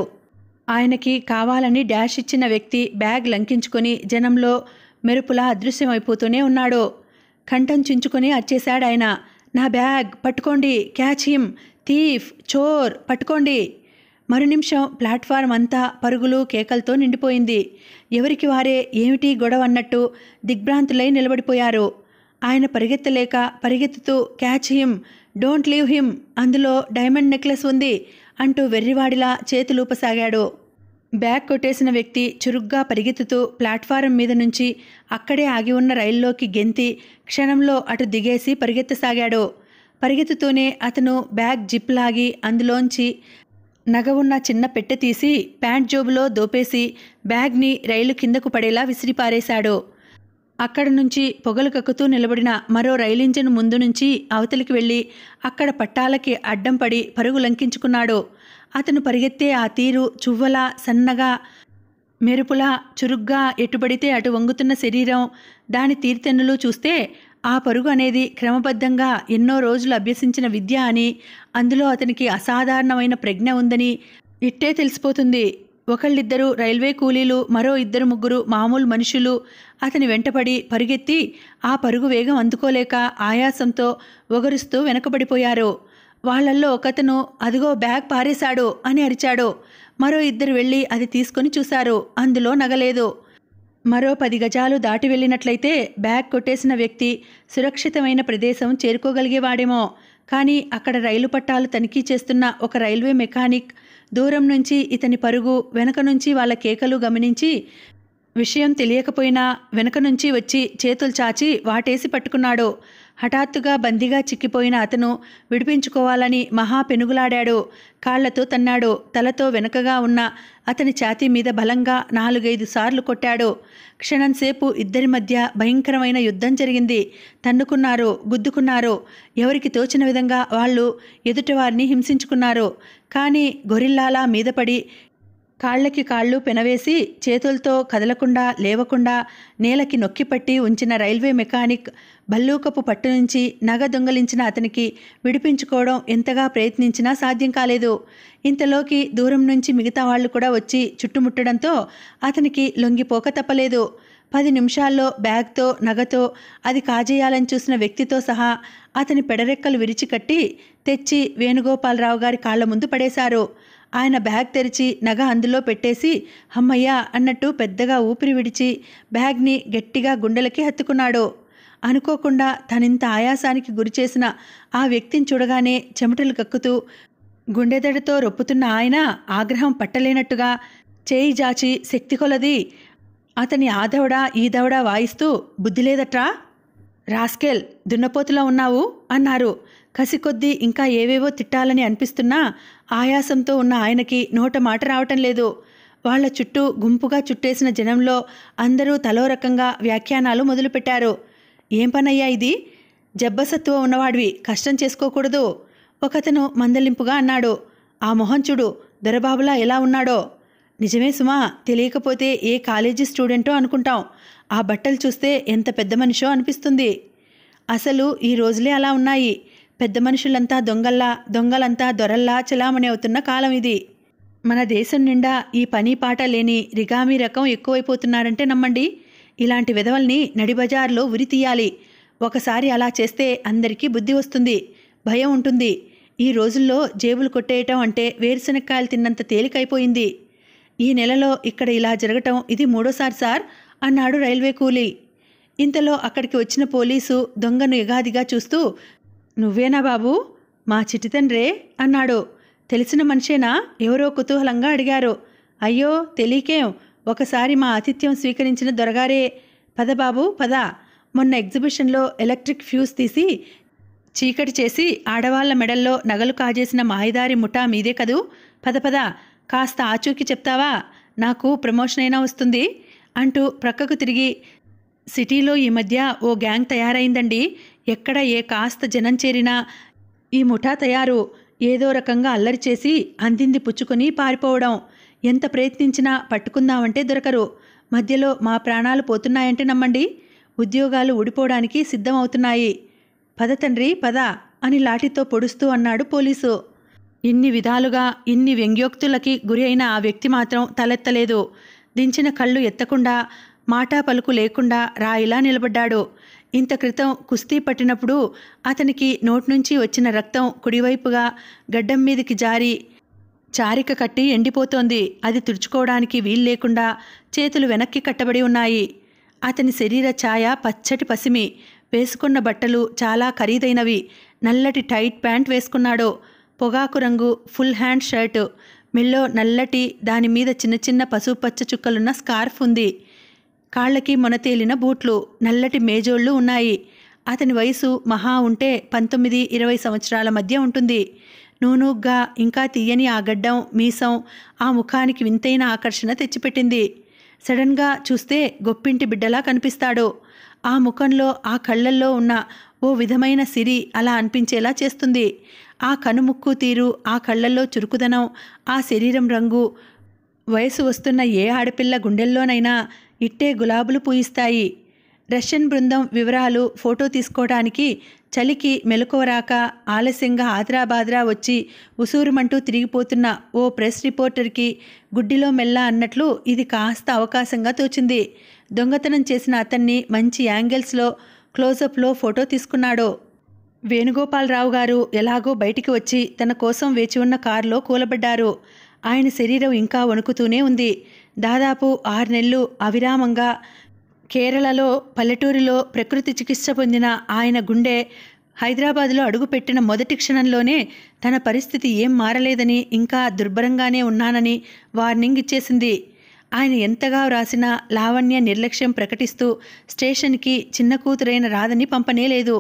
ఆయనకి కావాలని డాష్ ఇచ్చిన వ్యక్తి బ్యాగ్ లంకించుకొని జనంలో మెరుపులా అదృశ్యమైపోతూనే ఉన్నాడు. కంఠం చించుకొని అరిచేశాడాయన, నా బ్యాగ్ పట్టుకోండి, క్యాచ్ హిమ్, థీఫ్, చోర్, పట్టుకోండి. మరు నిమిషం ప్లాట్ఫారం అంతా పరుగులు, కేకలతో నిండిపోయింది. ఎవరికి వారే ఏమిటి గొడవ అన్నట్టు దిగ్భ్రాంతులై నిలబడిపోయారు. ఆయన పరిగెత్తలేక పరిగెత్తుతూ catch him, don't leave him, అందులో డైమండ్ నెక్లెస్ ఉంది అంటూ వెర్రివాడిలా చేతులూపసాగాడు. బ్యాగ్ కొట్టేసిన వ్యక్తి చురుగ్గా పరిగెత్తుతూ ప్లాట్ఫారం మీద నుంచి అక్కడే ఆగి ఉన్న రైల్లోకి గెంతి క్షణంలో అటు దిగేసి పరిగెత్తసాగాడు. పరిగెత్తుతూనే అతను బ్యాగ్ జిప్ లాగి అందులోంచి నగ ఉన్న చిన్న పెట్టె తీసి ప్యాంట్ జోబులో దోపేసి బ్యాగ్ని రైలు కిందకు పడేలా విసిరిపారేశాడు. అక్కడ నుంచి పొగలు కక్కుతూ నిలబడిన మరో రైలింజన్ ముందు నుంచి అవతలికి వెళ్ళి అక్కడ పట్టాలకి అడ్డం పడి పరుగు లంకించుకున్నాడు. అతను పరిగెత్తే ఆ తీరు, చువ్వలా, సన్నగా, మెరుపులా, చురుగ్గా ఎటుబడితే అటు వంగుతున్న శరీరం, దాని తీర్తెన్నులు చూస్తే ఆ పరుగు అనేది క్రమబద్ధంగా ఎన్నో రోజులు అభ్యసించిన విద్య అని, అందులో అతనికి అసాధారణమైన ప్రజ్ఞ ఉందని ఇట్టే తెలిసిపోతుంది. ఒకళ్ళిద్దరు రైల్వే కూలీలు, మరో 2-3 మామూలు మనుషులు అతని వెంటపడి పరుగెత్తి ఆ పరుగు వేగం అందుకోలేక ఆయాసంతో ఒగరుస్తూ వెనకబడిపోయారు. వాళ్లల్లో ఒకతను అదిగో బ్యాగ్ పారేశాడు అని అరిచాడు. మరో 2 వెళ్ళి అది తీసుకొని చూశారు. అందులో నగలేదు. మరో 10 గజాలు దాటి వెళ్ళినట్లయితే బ్యాగ్ కొట్టేసిన వ్యక్తి సురక్షితమైన ప్రదేశం చేరుకోగలిగేవాడేమో. కానీ అక్కడ రైలు పట్టాలు తనిఖీ చేస్తున్న ఒక రైల్వే మెకానిక్ దూరం నుంచి ఇతని పరుగు, వెనక నుంచి వాళ్ళ కేకలు గమనించి విషయం తెలియకపోయినా వెనక నుంచి వచ్చి చేతులు చాచి వాటేసి పట్టుకున్నాడు. హఠాత్తుగా బందీగా చిక్కిపోయిన అతను విడిపించుకోవాలని మహా పెనుగులాడాడు. కాళ్లతో తన్నాడు. తలతో వెనకగా ఉన్న అతని ఛాతీ మీద బలంగా 4-5 సార్లు కొట్టాడు. క్షణంసేపు ఇద్దరి మధ్య భయంకరమైన యుద్ధం జరిగింది. తన్నుకున్నారు, గుద్దుకున్నారు. ఎవరికి తోచిన విధంగా వాళ్ళు ఎదుటివారిని హింసించుకున్నారు. కానీ గొరిల్లాలా మీదపడి కాళ్ళకి కాళ్ళు పెనవేసి చేతులతో కదలకుండా, లేవకుండా నేలకి నొక్కిపట్టి ఉంచిన రైల్వే మెకానిక్ భల్లూకపు పట్టు నుంచి నగ దొంగలించిన అతనికి విడిపించుకోవడం ఎంతగా ప్రయత్నించినా సాధ్యం కాలేదు. ఇంతలోకి దూరం నుంచి మిగతా వాళ్ళు కూడా వచ్చి చుట్టుముట్టడంతో అతనికి లొంగిపోక తప్పలేదు. 10 నిమిషాల్లో బ్యాగ్తో, నగతో అది కాజేయాలని చూసిన వ్యక్తితో సహా అతని పెడరెక్కలు విరిచి కట్టి తెచ్చి వేణుగోపాలరావు గారి కాళ్ల ముందు పడేశారు. ఆయన బ్యాగ్ తెరిచి నగ అందులో పెట్టేసి హమ్మయ్యా అన్నట్టు పెద్దగా ఊపిరి విడిచి బ్యాగ్ని గట్టిగా గుండెలకి హత్తుకున్నాడు. అనుకోకుండా తనింత ఆయాసానికి గురిచేసిన ఆ వ్యక్తిని చూడగానే చెమటలు కక్కుతూ గుండెదడితో రొప్పుతున్న ఆయన ఆగ్రహం పట్టలేనట్టుగా చేయి జాచి శక్తి కొలది అతని ఆ దవడ ఈ దవడ వాయిస్తూ బుద్ధి లేదట్రా, రాస్కెల్, దున్నపోతులా ఉన్నావు అన్నారు. కసికొద్దీ ఇంకా ఏవేవో తిట్టాలని అనిపిస్తున్నా ఆయాసంతో ఉన్న ఆయనకి నోట మాట రావటం లేదు. వాళ్ల చుట్టూ గుంపుగా చుట్టేసిన జనంలో అందరూ తలో రకంగా వ్యాఖ్యానాలు మొదలుపెట్టారు. ఏం పనయ్యా ఇది? జబ్బసత్తువ ఉన్నవాడివి, కష్టం చేసుకోకూడదు, ఒకతను మందలింపుగా అన్నాడు. ఆ మొహం చూడు, దొరబాబులా ఎలా ఉన్నాడో. నిజమే సుమా, తెలియకపోతే ఏ కాలేజీ స్టూడెంటో అనుకుంటాం. ఆ బట్టలు చూస్తే ఎంత పెద్ద మనిషో అనిపిస్తుంది. అసలు ఈ రోజులే అలా ఉన్నాయి. పెద్ద మనుషులంతా దొంగల్లా, దొంగలంతా దొరల్లా చలామణి అవుతున్న కాలం ఇది. మన దేశం నిండా ఈ పని పాట లేని రిగామీ రకం ఎక్కువైపోతున్నారంటే నమ్మండి. ఇలాంటి వెధవల్ని నడిబజార్లో ఉరి తీయాలి. ఒకసారి అలా చేస్తే అందరికీ బుద్ధి వస్తుంది, భయం ఉంటుంది. ఈ రోజుల్లో జేబులు కొట్టేయటం అంటే వేరుశనక్కాయలు తిన్నంత తేలికైపోయింది. ఈ నెలలో ఇక్కడ ఇలా జరగటం ఇది 3వ సార్ అన్నాడు రైల్వే కూలీ. ఇంతలో అక్కడికి వచ్చిన పోలీసు దొంగను ఎగాదిగా చూస్తూ, నువ్వేనా బాబూ, మా చిటితండ్రే అన్నాడు. తెలిసిన మనిషేనా? ఎవరో కుతూహలంగా అడిగారు. అయ్యో తెలియకేం, ఒకసారి మా ఆతిథ్యం స్వీకరించిన దొరగారే. పద బాబు పద, మొన్న ఎగ్జిబిషన్లో ఎలక్ట్రిక్ ఫ్యూజ్ తీసి చీకటి చేసి ఆడవాళ్ల మెడల్లో నగలు కాజేసిన మాయదారి ముఠా మీదే కదూ. పద పద, కాస్త ఆచూకీ చెప్తావా, నాకు ప్రమోషన్ అయినా వస్తుంది అంటూ ప్రక్కకు తిరిగి, సిటీలో ఈ మధ్య ఓ గ్యాంగ్ తయారైందండి. ఎక్కడ ఏ కాస్త జనం చేరినా ఈ ముఠా తయారు. ఏదో రకంగా అల్లరి చేసి అందింది పుచ్చుకొని పారిపోవడం. ఎంత ప్రయత్నించినా పట్టుకుందామంటే దొరకరు. మధ్యలో మా ప్రాణాలు పోతున్నాయంటే నమ్మండి. ఉద్యోగాలు ఊడిపోవడానికి సిద్ధమవుతున్నాయి. పద తండ్రి పద అని లాఠీతో పొడుస్తూ అన్నాడు పోలీసు. ఇన్ని విధాలుగా ఇన్ని వ్యంగ్యోక్తులకి గురి అయిన ఆ వ్యక్తి మాత్రం తలెత్తలేదు. దించిన కళ్ళు ఎత్తకుండా, మాటా పలుకు లేకుండా రాయిలా నిలబడ్డాడు. ఇంత క్రితం కుస్తీ పట్టినప్పుడు అతనికి నోట్నుంచి వచ్చిన రక్తం కుడివైపుగా గడ్డం మీదకి జారి చారిక కట్టి ఎండిపోతోంది. అది తుడుచుకోవడానికి వీల్లేకుండా చేతులు వెనక్కి కట్టబడి ఉన్నాయి. అతని శరీర ఛాయ పచ్చటి పసిమి. వేసుకున్న బట్టలు చాలా ఖరీదైనవి. నల్లటి టైట్ ప్యాంట్ వేసుకున్నాడు. పొగాకు రంగు ఫుల్ హ్యాండ్ షర్టు, మెల్లో నల్లటి, దానిమీద చిన్న చిన్న పసుపచ్చ చుక్కలున్న స్కార్ఫ్ ఉంది. కాళ్ళకి మొనతేలిన బూట్లు, నల్లటి మేజోళ్ళు ఉన్నాయి. అతని వయసు మహా ఉంటే 19-20 సంవత్సరాల మధ్య ఉంటుంది. నూనూగ్గా ఇంకా తీయని ఆ గడ్డం, మీసం ఆ ముఖానికి వింతైన ఆకర్షణ తెచ్చిపెట్టింది. సడన్గా చూస్తే గొప్పింటి బిడ్డలా కనిపిస్తాడు. ఆ ముఖంలో ఆ కళ్ళల్లో ఉన్న ఓ విధమైన సిరి అలా అనిపించేలా చేస్తుంది. ఆ కనుముక్కు తీరు, ఆ కళ్ళల్లో చురుకుదనం, ఆ శరీరం రంగు వయసు వస్తున్న ఏ ఆడపిల్ల గుండెల్లోనైనా ఇట్టే గులాబులు పూయిస్తాయి. రష్యన్ బృందం వివరాలు ఫోటో తీసుకోవడానికి చలికి మెలకువరాక ఆలస్యంగా ఆద్రాబాద్రా వచ్చి ఉసూరుమంటూ తిరిగిపోతున్న ఓ ప్రెస్ రిపోర్టర్కి గుడ్డిలో మెల్ల అన్నట్లు ఇది కాస్త అవకాశంగా తోచింది. దొంగతనం చేసిన అతన్ని మంచి యాంగిల్స్లో క్లోజప్లో ఫోటో తీసుకున్నాడు. వేణుగోపాలరావు గారు ఎలాగో బయటికి వచ్చి తన కోసం వేచి ఉన్న కారులో కూలబడ్డారు. ఆయన శరీరం ఇంకా వణుకుతూనే ఉంది. దాదాపు 6 నెలలు అవిరామంగా కేరళలో పల్లెటూరిలో ప్రకృతి చికిత్స పొందిన ఆయన గుండె హైదరాబాద్లో అడుగుపెట్టిన మొదటి క్షణంలోనే తన పరిస్థితి ఏం మారలేదని, ఇంకా దుర్భరంగానే ఉన్నానని వార్నింగ్ ఇచ్చేసింది. ఆయన ఎంతగా వ్రాసినా లావణ్య నిర్లక్ష్యం ప్రకటిస్తూ స్టేషన్కి చిన్న కూతురైన రాధని పంపనేలేదు.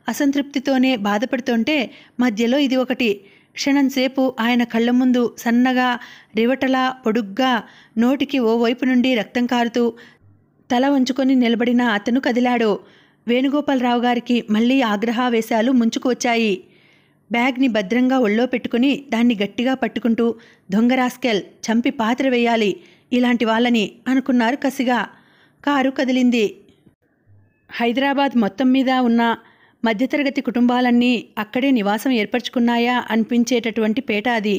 అసంతృప్తితోనే బాధపడుతుంటే మధ్యలో ఇది ఒకటి. క్షణంసేపు ఆయన కళ్ళ ముందు సన్నగా, రివటలా, పొడుగ్గా, నోటికి ఓవైపు నుండి రక్తం కారుతూ తల వంచుకొని నిలబడిన అతను కదిలాడు. వేణుగోపాలరావు గారికి మళ్లీ ఆగ్రహావేశాలు ముంచుకు వచ్చాయి. బ్యాగ్ని భద్రంగా ఒళ్ళో పెట్టుకుని దాన్ని గట్టిగా పట్టుకుంటూ, దొంగ రాస్కెల్, చంపి పాత్ర వేయాలి ఇలాంటి వాళ్ళని అనుకున్నారు కసిగా. కారు కదిలింది. హైదరాబాద్ మొత్తం మీద ఉన్న మధ్యతరగతి కుటుంబాలన్నీ అక్కడే నివాసం ఏర్పరచుకున్నాయా అనిపించేటటువంటి పేట అది.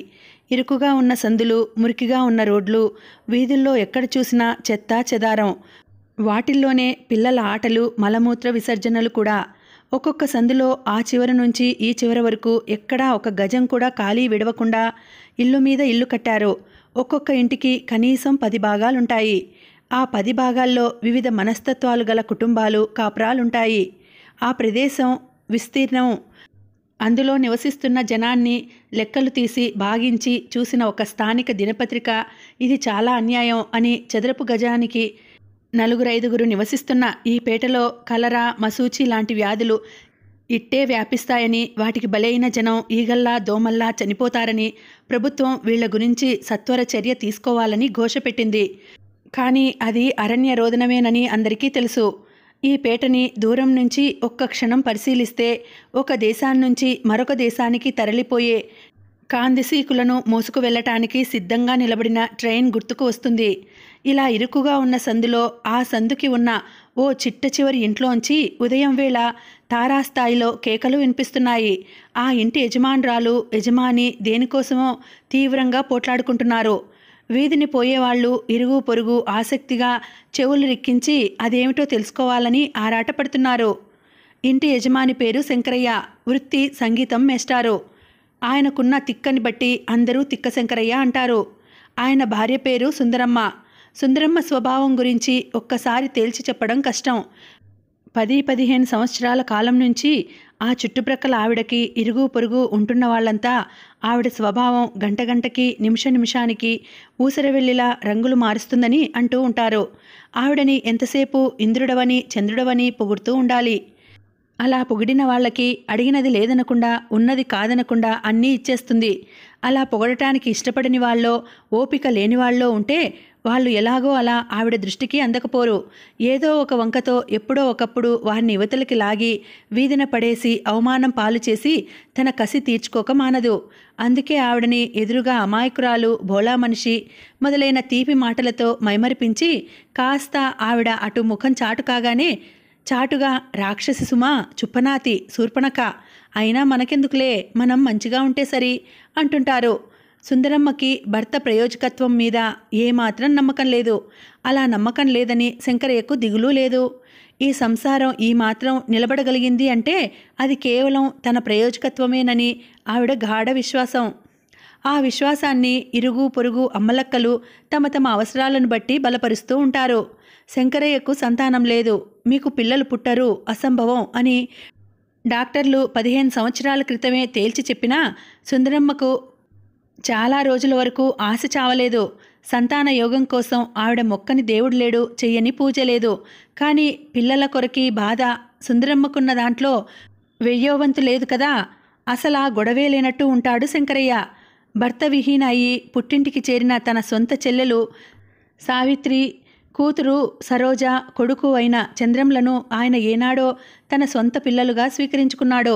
ఇరుకుగా ఉన్న సందులు, మురికిగా ఉన్న రోడ్లు, వీధుల్లో ఎక్కడ చూసినా చెత్త చెదారం. వాటిల్లోనే పిల్లల ఆటలు, మలమూత్ర విసర్జనలు కూడా. ఒక్కొక్క సందులో ఆ చివరి నుంచి ఈ చివరి వరకు ఎక్కడా ఒక గజం కూడా ఖాళీ విడవకుండా ఇల్లు మీద ఇల్లు కట్టారు. ఒక్కొక్క ఇంటికి కనీసం 10 భాగాలుంటాయి. ఆ 10 భాగాల్లో వివిధ మనస్తత్వాలు గల కుటుంబాలు, కాపురాలుంటాయి. ఆ ప్రదేశం విస్తీర్ణం, అందులో నివసిస్తున్న జనాన్ని లెక్కలు తీసి భాగించి చూసిన ఒక స్థానిక దినపత్రిక ఇది చాలా అన్యాయం అని చదరపు గజానికి నలుగురైదుగురు నివసిస్తున్న ఈ పేటలో కలరా, మసూచి లాంటి వ్యాధులు ఇట్టే వ్యాపిస్తాయని, వాటికి బలైన జనం ఈగల్లా దోమల్లా చనిపోతారని ప్రభుత్వం వీళ్ల గురించి సత్వర చర్య తీసుకోవాలని ఘోష పెట్టింది. కానీ అది అరణ్య రోదనమేనని అందరికీ తెలుసు. ఈ పేటని దూరం నుంచి ఒక్క క్షణం పరిశీలిస్తే ఒక దేశాన్నించి మరొక దేశానికి తరలిపోయే కాందిసీకులను మోసుకు వెళ్లటానికి సిద్ధంగా నిలబడిన ట్రైన్ గుర్తుకు వస్తుంది. ఇలా ఇరుకుగా ఉన్న సందులో ఆ సందుకి ఉన్న ఓ చిట్ట చివరి ఇంట్లోంచి ఉదయం వేళ తారాస్థాయిలో కేకలు వినిపిస్తున్నాయి. ఆ ఇంటి యజమానురాలు, యజమాని దేనికోసమో తీవ్రంగా పోట్లాడుకుంటున్నారు. వీధిని పోయేవాళ్లు ఇరుగు పొరుగు ఆసక్తిగా చెవులు రిక్కించి అదేమిటో తెలుసుకోవాలని ఆరాటపడుతున్నారు. ఇంటి యజమాని పేరు శంకరయ్య, వృత్తి సంగీతం మేస్టారు. ఆయనకున్న తిక్కని బట్టి అందరూ తిక్క శంకరయ్య అంటారు. ఆయన భార్య పేరు సుందరమ్మ. సుందరమ్మ స్వభావం గురించి ఒక్కసారి తేల్చి చెప్పడం కష్టం. 10-15 సంవత్సరాల కాలం నుంచి ఆ చుట్టుప్రక్కల ఆవిడకి ఇరుగు పొరుగు ఉంటున్న వాళ్ళంతా ఆవిడ స్వభావం గంట గంటకి, నిమిష నిమిషానికి ఊసరవెల్లిలా రంగులు మారుస్తుందని అంటూ ఉంటారు. ఆవిడని ఎంతసేపు ఇంద్రుడవని, చంద్రుడవని పొగుడుతూ ఉండాలి. అలా పొగిడిన వాళ్ళకి అడిగినది లేదనకుండా, ఉన్నది కాదనకుండా అన్నీ ఇచ్చేస్తుంది. అలా పొగడటానికి ఇష్టపడని వాళ్ళో, ఓపిక లేని వాళ్ళో ఉంటే వాళ్ళు ఎలాగో అలా ఆవిడ దృష్టికి అందకపోరు. ఏదో ఒక వంకతో ఎప్పుడో ఒకప్పుడు వారిని యువతలకి లాగి వీధిన పడేసి అవమానం పాలు చేసి తన కసి తీర్చుకోక మానదు. అందుకే ఆవిడని ఎదురుగా అమాయకురాలు, భోళా మనిషి మొదలైన తీపి మాటలతో మైమరిపించి కాస్త ఆవిడ అటు ముఖం చాటు కాగానే చాటుగా రాక్షసి సుమా, చుప్పనాతి, శూర్పణక, అయినా మనకెందుకులే, మనం మంచిగా ఉంటే సరి అంటుంటారు. సుందరమ్మకి భర్త ప్రయోజకత్వం మీద ఏమాత్రం నమ్మకం లేదు. అలా నమ్మకం లేదని శంకరయ్యకు దిగులు లేదు. ఈ సంసారం ఈ మాత్రం నిలబడగలిగింది అంటే అది కేవలం తన ప్రయోజకత్వమేనని ఆవిడ గాఢ విశ్వాసం. ఆ విశ్వాసాన్ని ఇరుగు పొరుగు అమ్మలక్కలు తమ తమ అవసరాలను బట్టి బలపరుస్తూ ఉంటారు. శంకరయ్యకు సంతానం లేదు, మీకు పిల్లలు పుట్టరు, అసంభవం అని డాక్టర్లు 15 సంవత్సరాల క్రితమే తేల్చి చెప్పినా సుందరమ్మకు చాలా రోజుల వరకు ఆశ చావలేదు. సంతాన యోగం కోసం ఆవిడ మొక్కని దేవుడు లేడు, చెయ్యని పూజ లేదు. కానీ పిల్లల కొరకి బాధ సుందరమ్మకున్న దాంట్లో వెయ్యోవంతు లేదు కదా. అసలా గొడవే లేనట్టు ఉంటాడు శంకరయ్య. భర్త విహీన అయి పుట్టింటికి చేరిన తన సొంత చెల్లెలు సావిత్రి, కూతురు సరోజ, కొడుకు అయిన చంద్రంలను ఆయన ఏనాడో తన సొంత పిల్లలుగా స్వీకరించుకున్నాడు.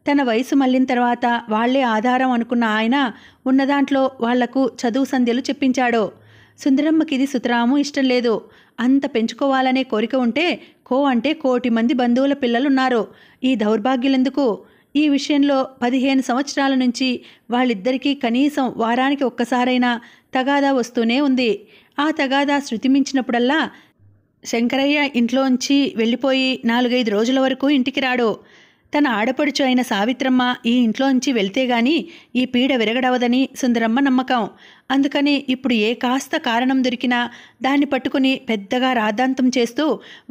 తన వయసు మళ్ళిన తర్వాత వాళ్లే ఆధారం అనుకున్న ఆయన ఉన్నదాంట్లో వాళ్లకు చదువు సంధ్యలు చెప్పించాడు. సుందరమ్మకిది సుతరాము ఇష్టం లేదు. అంత పెంచుకోవాలనే కోరిక ఉంటే అంటే 1 కోటి మంది బంధువుల పిల్లలున్నారు. ఈ దౌర్భాగ్యులెందుకు? ఈ విషయంలో 15 సంవత్సరాల నుంచి వాళ్ళిద్దరికీ కనీసం వారానికి ఒక్కసారైనా తగాదా వస్తూనే ఉంది. ఆ తగాదా శృతి మించినప్పుడల్లా శంకరయ్య ఇంట్లోంచి వెళ్ళిపోయి 4-5 రోజుల వరకు ఇంటికి రాడు. తన ఆడపడుచు అయిన సావిత్రమ్మ ఈ ఇంట్లోంచి వెళ్తే గాని ఈ పీడ విరగడవదని సుందరమ్మ నమ్మకం. అందుకని ఇప్పుడు ఏ కాస్త కారణం దొరికినా దాన్ని పట్టుకుని పెద్దగా రాద్ధాంతం చేస్తూ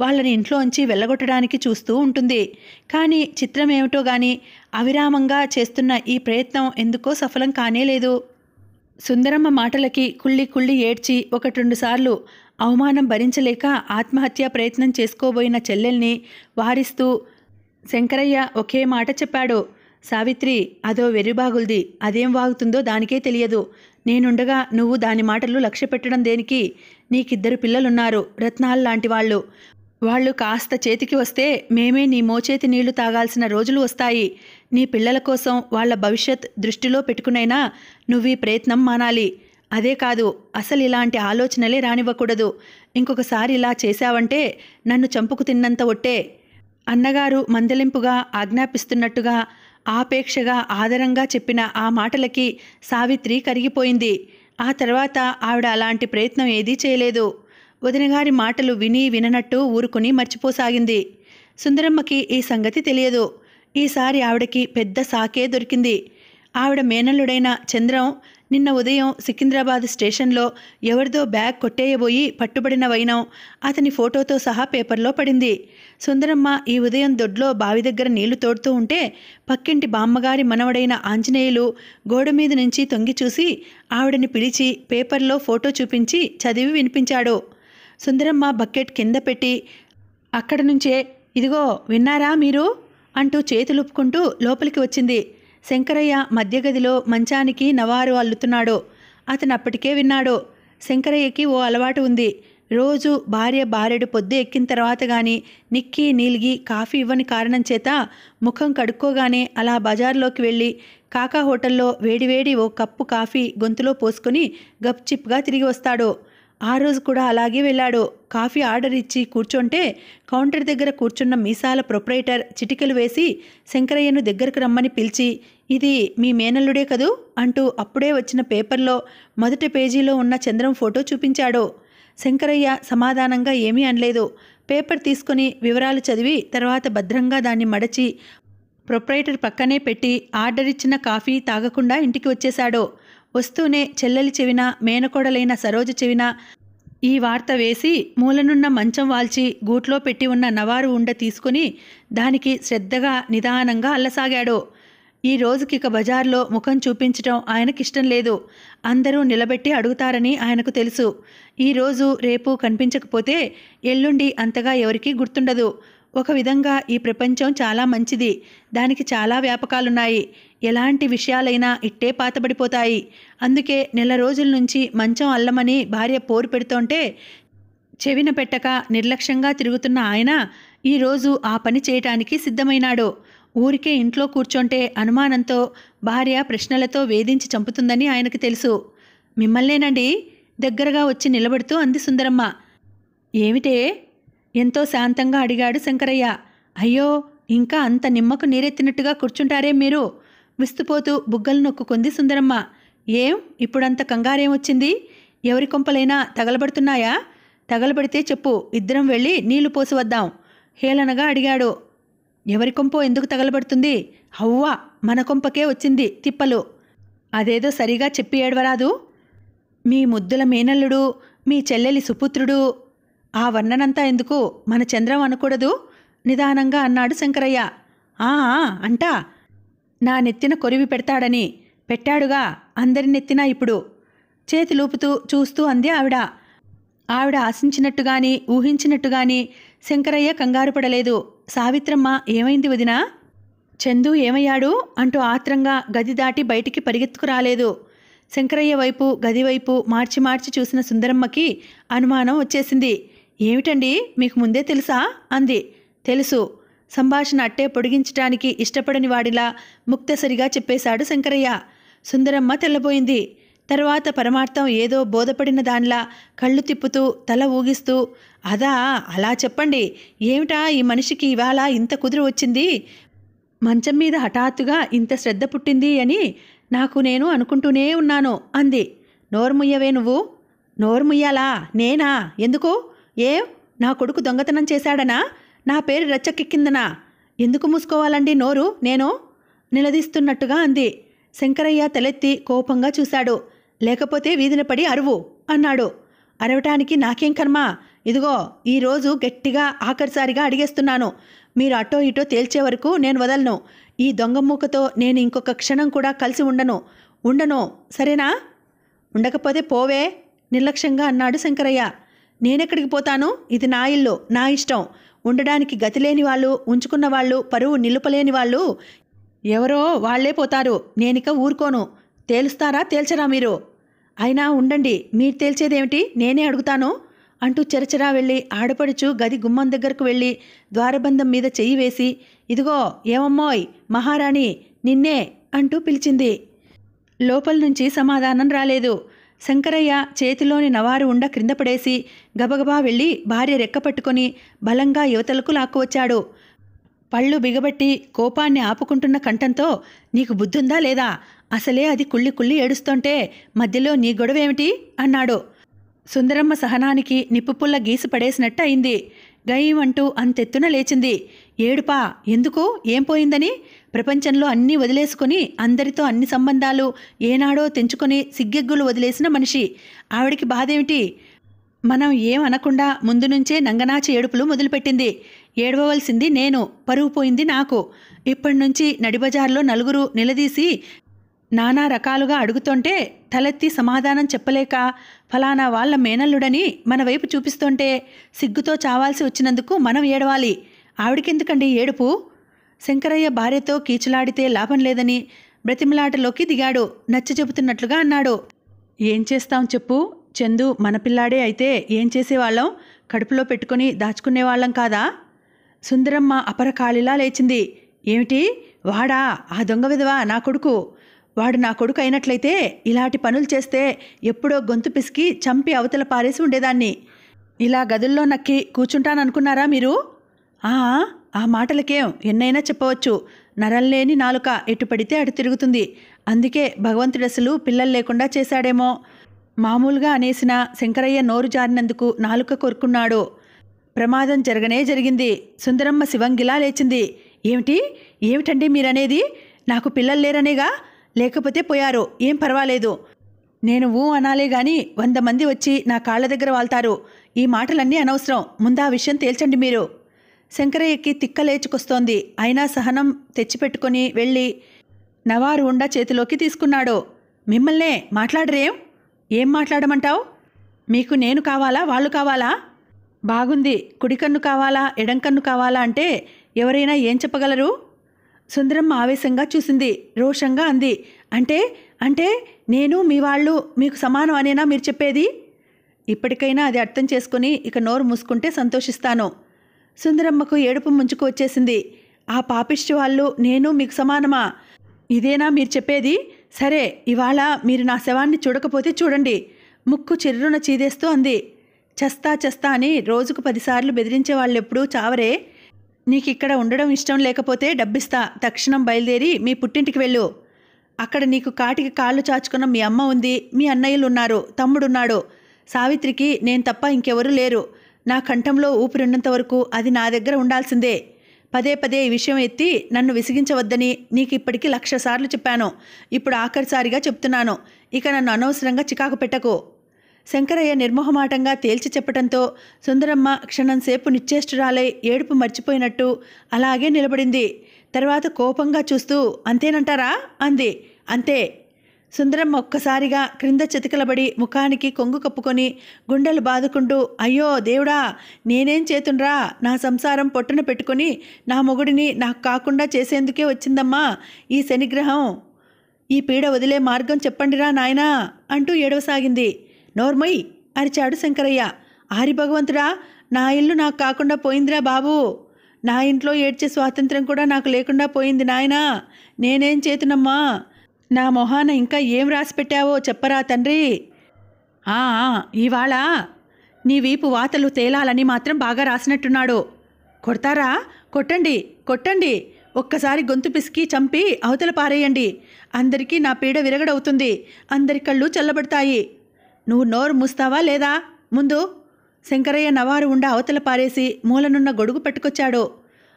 వాళ్ళని ఇంట్లోంచి వెళ్ళగొట్టడానికి చూస్తూ ఉంటుంది. కానీ చిత్రమేమిటో గాని అవిరామంగా చేస్తున్న ఈ ప్రయత్నం ఎందుకో సఫలం కానేలేదు. సుందరమ్మ మాటలకి కుళ్ళి కుళ్ళి ఏడ్చి 1-2 సార్లు అవమానం భరించలేక ఆత్మహత్యా ప్రయత్నం చేసుకోబోయిన చెల్లెల్ని వారిస్తూ శంకరయ్య ఒకే మాట చెప్పాడు. సావిత్రి, అదో వెర్రిబాగుల్ది, అదేం వాగుతుందో దానికే తెలియదు. నేనుండగా నువ్వు దాని మాటలు లక్ష్య పెట్టడం దేనికి? నీకిద్దరు పిల్లలున్నారు, రత్నాల్లాంటి వాళ్ళు. వాళ్ళు కాస్త చేతికి వస్తే మేమే నీ మోచేతి నీళ్లు తాగాల్సిన రోజులు వస్తాయి. నీ పిల్లల కోసం వాళ్ల భవిష్యత్ దృష్టిలో పెట్టుకునైనా నువ్వీ ప్రయత్నం మానాలి. అదే కాదు, అసలు ఇలాంటి ఆలోచనలే రానివ్వకూడదు. ఇంకొకసారి ఇలా చేశావంటే నన్ను చంపుకు తిన్నంత ఒట్టే. అన్నగారు మందలింపుగా ఆజ్ఞాపిస్తున్నట్టుగా ఆపేక్షగా ఆదరంగా చెప్పిన ఆ మాటలకి సావిత్రి కరిగిపోయింది. ఆ తర్వాత ఆవిడ అలాంటి ప్రయత్నం ఏదీ చేయలేదు. వదినగారి మాటలు విని విననట్టు ఊరుకుని మర్చిపోసాగింది. సుందరమ్మకి ఈ సంగతి తెలియదు. ఈసారి ఆవిడకి పెద్ద సాకే దొరికింది. ఆవిడ మేనల్లుడైన చంద్రం నిన్న ఉదయం సికింద్రాబాద్ స్టేషన్లో ఎవరిదో బ్యాగ్ కొట్టేయబోయి పట్టుబడిన వైనం అతని ఫోటోతో సహా పేపర్లో పడింది. సుందరమ్మ ఈ ఉదయం దొడ్లో బావి దగ్గర నీళ్లు తోడుతూ ఉంటే పక్కింటి బామ్మగారి మనవడైన ఆంజనేయులు గోడ మీద నుంచి తొంగి చూసి ఆవిడని పిలిచి పేపర్లో ఫోటో చూపించి చదివి వినిపించాడు. సుందరమ్మ బకెట్ కింద పెట్టి అక్కడి నుంచే ఇదిగో విన్నారా మీరు అంటూ చేతులుపుకుంటూ లోపలికి వచ్చింది. శంకరయ్య మధ్య గదిలో మంచానికి నవారు అల్లుతున్నాడు. అతను అప్పటికే విన్నాడు. శంకరయ్యకి ఓ అలవాటు ఉంది. రోజు భార్య బారెడు పొద్దు ఎక్కిన తర్వాత కానీ నిక్కి నీలిగి కాఫీ ఇవ్వని కారణం చేత ముఖం కడుక్కోగానే అలా బజార్లోకి వెళ్ళి కాకా హోటల్లో వేడివేడి ఓ కప్పు కాఫీ గొంతులో పోసుకొని గప్చిప్గా తిరిగి వస్తాడు. ఆ రోజు కూడా అలాగే వెళ్ళాడు. కాఫీ ఆర్డర్ ఇచ్చి కూర్చుంటే కౌంటర్ దగ్గర కూర్చున్న మీసాల ప్రొప్రైటర్ చిటికెలు వేసి శంకరయ్యను దగ్గరకు రమ్మని పిలిచి, ఇది మీ మేనల్లుడే కదూ అంటూ అప్పుడే వచ్చిన పేపర్లో మొదటి పేజీలో ఉన్న చంద్రం ఫోటో చూపించాడు. శంకరయ్య సమాధానంగా ఏమీ అనలేదు. పేపర్ తీసుకుని వివరాలు చదివి తర్వాత భద్రంగా దాన్ని మడచి ప్రొప్రైటర్ పక్కనే పెట్టి ఆర్డర్ ఇచ్చిన కాఫీ తాగకుండా ఇంటికి వచ్చేశాడు. వస్తూనే చెల్లెలి చెవిన మేనకోడలైన సరోజ చెవిన ఈ వార్త వేసి మూలనున్న మంచం వాల్చి గూట్లో పెట్టి ఉన్న నవారు ఉండ తీసుకుని దానికి శ్రద్ధగా నిదానంగా అల్లసాగాడు. ఈ రోజుకిక బజార్లో ముఖం చూపించటం ఆయనకిష్టం లేదు. అందరూ నిలబెట్టి అడుగుతారని ఆయనకు తెలుసు. ఈరోజు రేపు కనిపించకపోతే ఎల్లుండి అంతగా ఎవరికీ గుర్తుండదు. ఒక విధంగా ఈ ప్రపంచం చాలా మంచిది. దానికి చాలా వ్యాపకాలున్నాయి. ఎలాంటి విషయాలైనా ఇట్టే పాతబడిపోతాయి. అందుకే నెల రోజుల నుంచి మంచం అల్లమని భార్య పోరు పెడుతోంటే చెవిన పెట్టక నిర్లక్ష్యంగా తిరుగుతున్న ఆయన ఈరోజు ఆ పని చేయటానికి సిద్ధమైనాడు. ఊరికే ఇంట్లో కూర్చోంటే అనుమానంతో భార్య ప్రశ్నలతో వేధించి చంపుతుందని ఆయనకు తెలుసు. మిమ్మల్నేనండి దగ్గరగా వచ్చి నిలబడుతూ అంది సుందరమ్మ. ఏమిటే ఎంతో శాంతంగా అడిగాడు శంకరయ్య. అయ్యో ఇంకా అంత నిమ్మకు నీరెత్తినట్టుగా కూర్చుంటారే మీరు విస్తుపోతూ బుగ్గలు నొక్కుకుంది సుందరమ్మ. ఏం ఇప్పుడంత కంగారేమొచ్చింది? ఎవరి కొంపలైనా తగలబడుతున్నాయా? తగలబడితే చెప్పు, ఇద్దరం వెళ్ళి నీళ్లు పోసి వద్దాం హేళనగా అడిగాడు. ఎవరి కొంపో ఎందుకు తగలబడుతుంది? హవ్వా మన కొంపకే వచ్చింది తిప్పలు. అదేదో సరిగా చెప్పి ఏడవరాదు. మీ ముద్దుల మేనల్లుడు, మీ చెల్లెలి సుపుత్రుడు. ఆ వర్ణనంతా ఎందుకు, మన చంద్రం అనకూడదు నిదానంగా అన్నాడు శంకరయ్య. అంటా నా నెత్తిన కొరివి పెడతాడని. పెట్టాడుగా అందరి నెత్తినా ఇప్పుడు చేతులూపుతూ చూస్తూ అంది ఆవిడ. ఆవిడ ఆశించినట్టుగాని ఊహించినట్టుగాని శంకరయ్య కంగారు పడలేదు. సావిత్రమ్మ ఏమైంది వదినా? చందు ఏమయ్యాడు అంటూ ఆత్రంగా గది దాటి బయటికి పరిగెత్తుకురాలేదు. శంకరయ్య వైపు గది వైపు మార్చి మార్చి చూసిన సుందరమ్మకి అనుమానం వచ్చేసింది. ఏమిటండి మీకు ముందే తెలుసా అంది. తెలుసు. సంభాషణ అట్టే పొడిగించటానికి ఇష్టపడని వాడిలా ముక్తసరిగా చెప్పేశాడు శంకరయ్య. సుందరమ్మ తెల్లబోయింది. తర్వాత పరమార్థం ఏదో బోధపడిన దానిలా కళ్ళు తిప్పుతూ తల ఊగిస్తూ, అదా అలా చెప్పండి. ఏమిటా ఈ మనిషికి ఇవాళ ఇంత కుదురు వచ్చింది? మంచం మీద హఠాత్తుగా ఇంత శ్రద్ధ పుట్టింది అని నేను అనుకుంటూనే ఉన్నాను అంది. నోరుముయ్యవే నువ్వు. నోరుముయ్యాలా? నేనా? ఎందుకు? నా కొడుకు దొంగతనం చేశాడనా? నా పేరు రచ్చకెక్కిందనా? ఎందుకు మూసుకోవాలండి నోరు నేను? నిలదీస్తున్నట్టుగా అంది. శంకరయ్య తలెత్తి కోపంగా చూశాడు. లేకపోతే వీధిన పడి అరువు అన్నాడు. అరవటానికి నాకేం కర్మ? ఇదిగో ఈరోజు గట్టిగా ఆఖరిసారిగా అడిగేస్తున్నాను. మీరు అటో ఇటో తేల్చే వరకు నేను వదలను. ఈ దొంగ మూకతో నేను ఇంకొక క్షణం కూడా కలిసి ఉండను సరేనా? ఉండకపోతే పోవే నిర్లక్ష్యంగా అన్నాడు శంకరయ్య. నేనెక్కడికి పోతాను? ఇది నా ఇల్లు, నా ఇష్టం. ఉండడానికి గతి లేని వాళ్ళు, ఉంచుకున్న వాళ్ళు, పరువు నిలుపలేని వాళ్ళు ఎవరో వాళ్లే పోతారు. నేనిక ఊరుకోను. తేలుస్తారా తేల్చరా మీరు? అయినా ఉండండి, మీరు తేల్చేదేమిటి? నేనే అడుగుతాను అంటూ చెరచెరా వెళ్ళి ఆడపడుచు గది గుమ్మం దగ్గరకు వెళ్ళి ద్వారబంధం మీద చెయ్యి వేసి, ఇదిగో ఏమమ్మోయ్ మహారాణి నిన్నే అంటూ పిలిచింది. లోపల నుంచి సమాధానం రాలేదు. శంకరయ్య చేతిలోని నవారు ఉండ క్రింద పడేసి గబగబా వెళ్ళి భార్య రెక్కపట్టుకొని బలంగా యువతలకు లాక్కువచ్చాడు. పళ్ళు బిగబట్టి కోపాన్ని ఆపుకుంటున్న కంఠంతో, నీకు బుద్ధుందా లేదా? అసలే అది కుళ్ళి కుళ్ళి ఏడుస్తుంటే మధ్యలో నీ గొడవేమిటి అన్నాడు. సుందరమ్మ సహనానికి నిప్పుపుల్ల గీసి పడేసినట్టు అయింది. గయ్యమంటూ అంతెత్తున లేచింది. ఏడుపా? ఎందుకు? ఏం పోయిందని? ప్రపంచంలో అన్నీ వదిలేసుకొని అందరితో అన్ని సంబంధాలు ఏనాడో తెంచుకొని సిగ్గెగ్గులు వదిలేసిన మనిషి. ఆవిడికి బాధేమిటి? మనం ఏం అనకుండా ముందు నుంచే నంగనాచి ఏడుపులు మొదలుపెట్టింది. ఏడవవలసింది నేను, పరువు పోయింది నాకు. ఇప్పటి నుంచి నడిబజార్లో నలుగురు నిలదీసి నానా రకాలుగా అడుగుతుంటే తలెత్తి సమాధానం చెప్పలేక ఫలానా వాళ్ళ మేనల్లుడని మన వైపు చూపిస్తుంటే సిగ్గుతో చావాల్సి వచ్చినందుకు మనం ఏడవాలి. ఆవిడకెందుకండి ఏడుపు? శంకరయ్య భార్యతో కీచులాడితే లాభం లేదని బ్రతిమలాటలోకి దిగాడు. నచ్చ చెబుతున్నట్లుగా అన్నాడు. ఏం చేస్తాం చెప్పు? చందు మన పిల్లాడే అయితే ఏం చేసేవాళ్ళం? కడుపులో పెట్టుకుని దాచుకునేవాళ్ళం కాదా? సుందరమ్మ అపరకాళిలా లేచింది. ఏమిటి? వాడా ఆ దొంగ విధవా నా కొడుకు? వాడు నా కొడుకు అయినట్లయితే ఇలాంటి పనులు చేస్తే ఎప్పుడో గొంతు పిసికి చంపి అవతల పారేసి ఉండేదాన్ని. ఇలా గదుల్లో నక్కి కూర్చుంటాననుకున్నారా మీరు? ఆ మాటలకేం ఎన్నైనా చెప్పవచ్చు. నరల్లేని నాలుక ఎటు పడితే అటు తిరుగుతుంది. అందుకే భగవంతుడసలు పిల్లలు లేకుండా చేశాడేమో. మామూలుగా అనేసిన శంకరయ్య నోరు జారినందుకు నాలుక కొరుకున్నాడు. ప్రమాదం జరగనే జరిగింది. సుందరమ్మ శివంగిలా లేచింది. ఏమిటండి మీరనేది? నాకు పిల్లలు లేరనేగా? లేకపోతే పోయారు, ఏం పర్వాలేదు. నేను ఊ అనాలే గాని 100 మంది వచ్చి నా కాళ్ళ దగ్గర వాళ్తారు. ఈ మాటలన్నీ అనవసరం. ముందా విషయం తేల్చండి మీరు. శంకరయ్యకి తిక్క లేచుకొస్తోంది. అయినా సహనం తెచ్చిపెట్టుకుని వెళ్ళి నవారు ఉండ చేతిలోకి తీసుకున్నాడు. మిమ్మల్నే మాట్లాడరేం? ఏం మాట్లాడమంటావు? మీకు నేను కావాలా, వాళ్ళు కావాలా? బాగుంది. కుడికన్ను కావాలా, ఎడంకన్ను కావాలా అంటే ఎవరైనా ఏం చెప్పగలరు? సుందరమ్మ ఆవేశంగా చూసింది. రోషంగా అంది. అంటే నేను మీ వాళ్ళు మీకు సమానం అనేనా మీరు చెప్పేది? ఇప్పటికైనా అది అర్థం చేసుకుని ఇక నోరు మూసుకుంటే సంతోషిస్తాను. సుందరమ్మకు ఏడుపు ముంచుకు వచ్చేసింది. ఆ పాపిష్టి వాళ్ళు నేను మీకు సమానమా? ఇదేనా మీరు చెప్పేది? సరే, ఇవాళ మీరు నా శవాన్ని చూడకపోతే చూడండి. ముక్కు చిర్రున చీదేస్తూ అంది. చస్తా అని రోజుకు 10 సార్లు బెదిరించే వాళ్ళెప్పుడూ చావరే? నీకిక్కడ ఉండడం ఇష్టం లేకపోతే డబ్బిస్తా. తక్షణం బయలుదేరి మీ పుట్టింటికి వెళ్ళు. అక్కడ నీకు కాటికి కాళ్ళు చాచుకున్న మీ అమ్మ ఉంది, మీ అన్నయ్యలున్నారు, తమ్ముడున్నాడు. సావిత్రికి నేను తప్ప ఇంకెవరూ లేరు. నా కంఠంలో ఊపిరిన్నంత వరకు అది నా దగ్గర ఉండాల్సిందే. పదే ఈ విషయం ఎత్తి నన్ను విసిగించవద్దని నీకు ఇప్పటికీ 1,00,000 సార్లు చెప్పాను. ఇప్పుడు ఆఖరిసారిగా చెప్తున్నాను. ఇక నన్ను అనవసరంగా చికాకు పెట్టకు. శంకరయ్య నిర్మోహమాటంగా తేల్చి చెప్పటంతో సుందరమ్మ క్షణంసేపు నిశ్చేష్టురాలై ఏడుపు మర్చిపోయినట్టు అలాగే నిలబడింది. తర్వాత కోపంగా చూస్తూ అంతేనంటారా అంది. అంతే. సుందరమ్మ ఒక్కసారిగా క్రింద చితకలబడి ముఖానికి కొంగు కప్పుకొని గుండెలు బాదుకుంటూ అయ్యో దేవుడా, నేనేం చేతుండ్రా? నా సంసారం పొట్టున పెట్టుకుని నా మొగుడిని నాకు కాకుండా చేసేందుకే వచ్చిందమ్మా ఈ శనిగ్రహం. ఈ పీడ వదిలే మార్గం చెప్పండిరా నాయనా అంటూ ఏడవసాగింది. నోర్మయ్ అరిచాడు శంకరయ్య. ఆరి భగవంతుడా, నా ఇల్లు నాకు కాకుండా పోయిందిరా బాబు. నా ఇంట్లో ఏడ్చే స్వాతంత్రం కూడా నాకు లేకుండా పోయింది నాయనా. నేనేం చేతునమ్మా? నా మొహాన ఇంకా ఏం రాసి పెట్టావో చెప్పరా తండ్రి. ఇవాళ నీ వీపు వాతలు తేలాలని మాత్రం బాగా రాసినట్టున్నాడు. కొడతారా? కొట్టండి. ఒక్కసారి గొంతు పిసికి చంపి అవతల పారేయండి. అందరికీ నా పీడ విరగడవుతుంది. అందరి కళ్ళు చల్లబడతాయి. నువ్వు నోరు మూస్తావా లేదా? ముందు. శంకరయ్య నవారు ఉండ అవతల పారేసి మూలనున్న గొడుగు పట్టుకొచ్చాడు.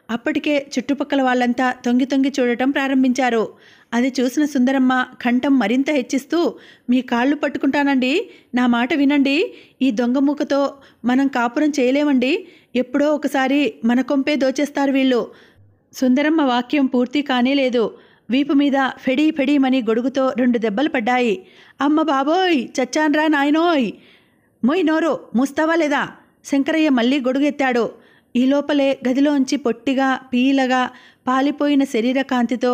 అప్పటికే చుట్టుపక్కల వాళ్ళంతా తొంగి చూడటం ప్రారంభించారు. అది చూసిన సుందరమ్మ కంఠం మరింత హెచ్చిస్తూ మీ కాళ్ళు పట్టుకుంటానండి, నా మాట వినండి. ఈ దొంగమూకతో మనం కాపురం చేయలేమండి. ఎప్పుడో ఒకసారి మన కొంపే దోచేస్తారు వీళ్ళు. సుందరమ్మ వాక్యం పూర్తి కానేలేదు. వీపు మీద ఫెడీమని గొడుగుతో 2 దెబ్బలు పడ్డాయి. అమ్మ బాబోయ్, చచ్చాన్రా నాయనోయ్. మొయ్ నోరు మూస్తావా లేదా? శంకరయ్య మళ్ళీ గొడుగెత్తాడు. ఈ లోపలే గదిలోంచి పొట్టిగా పీలగా పాలిపోయిన శరీర కాంతితో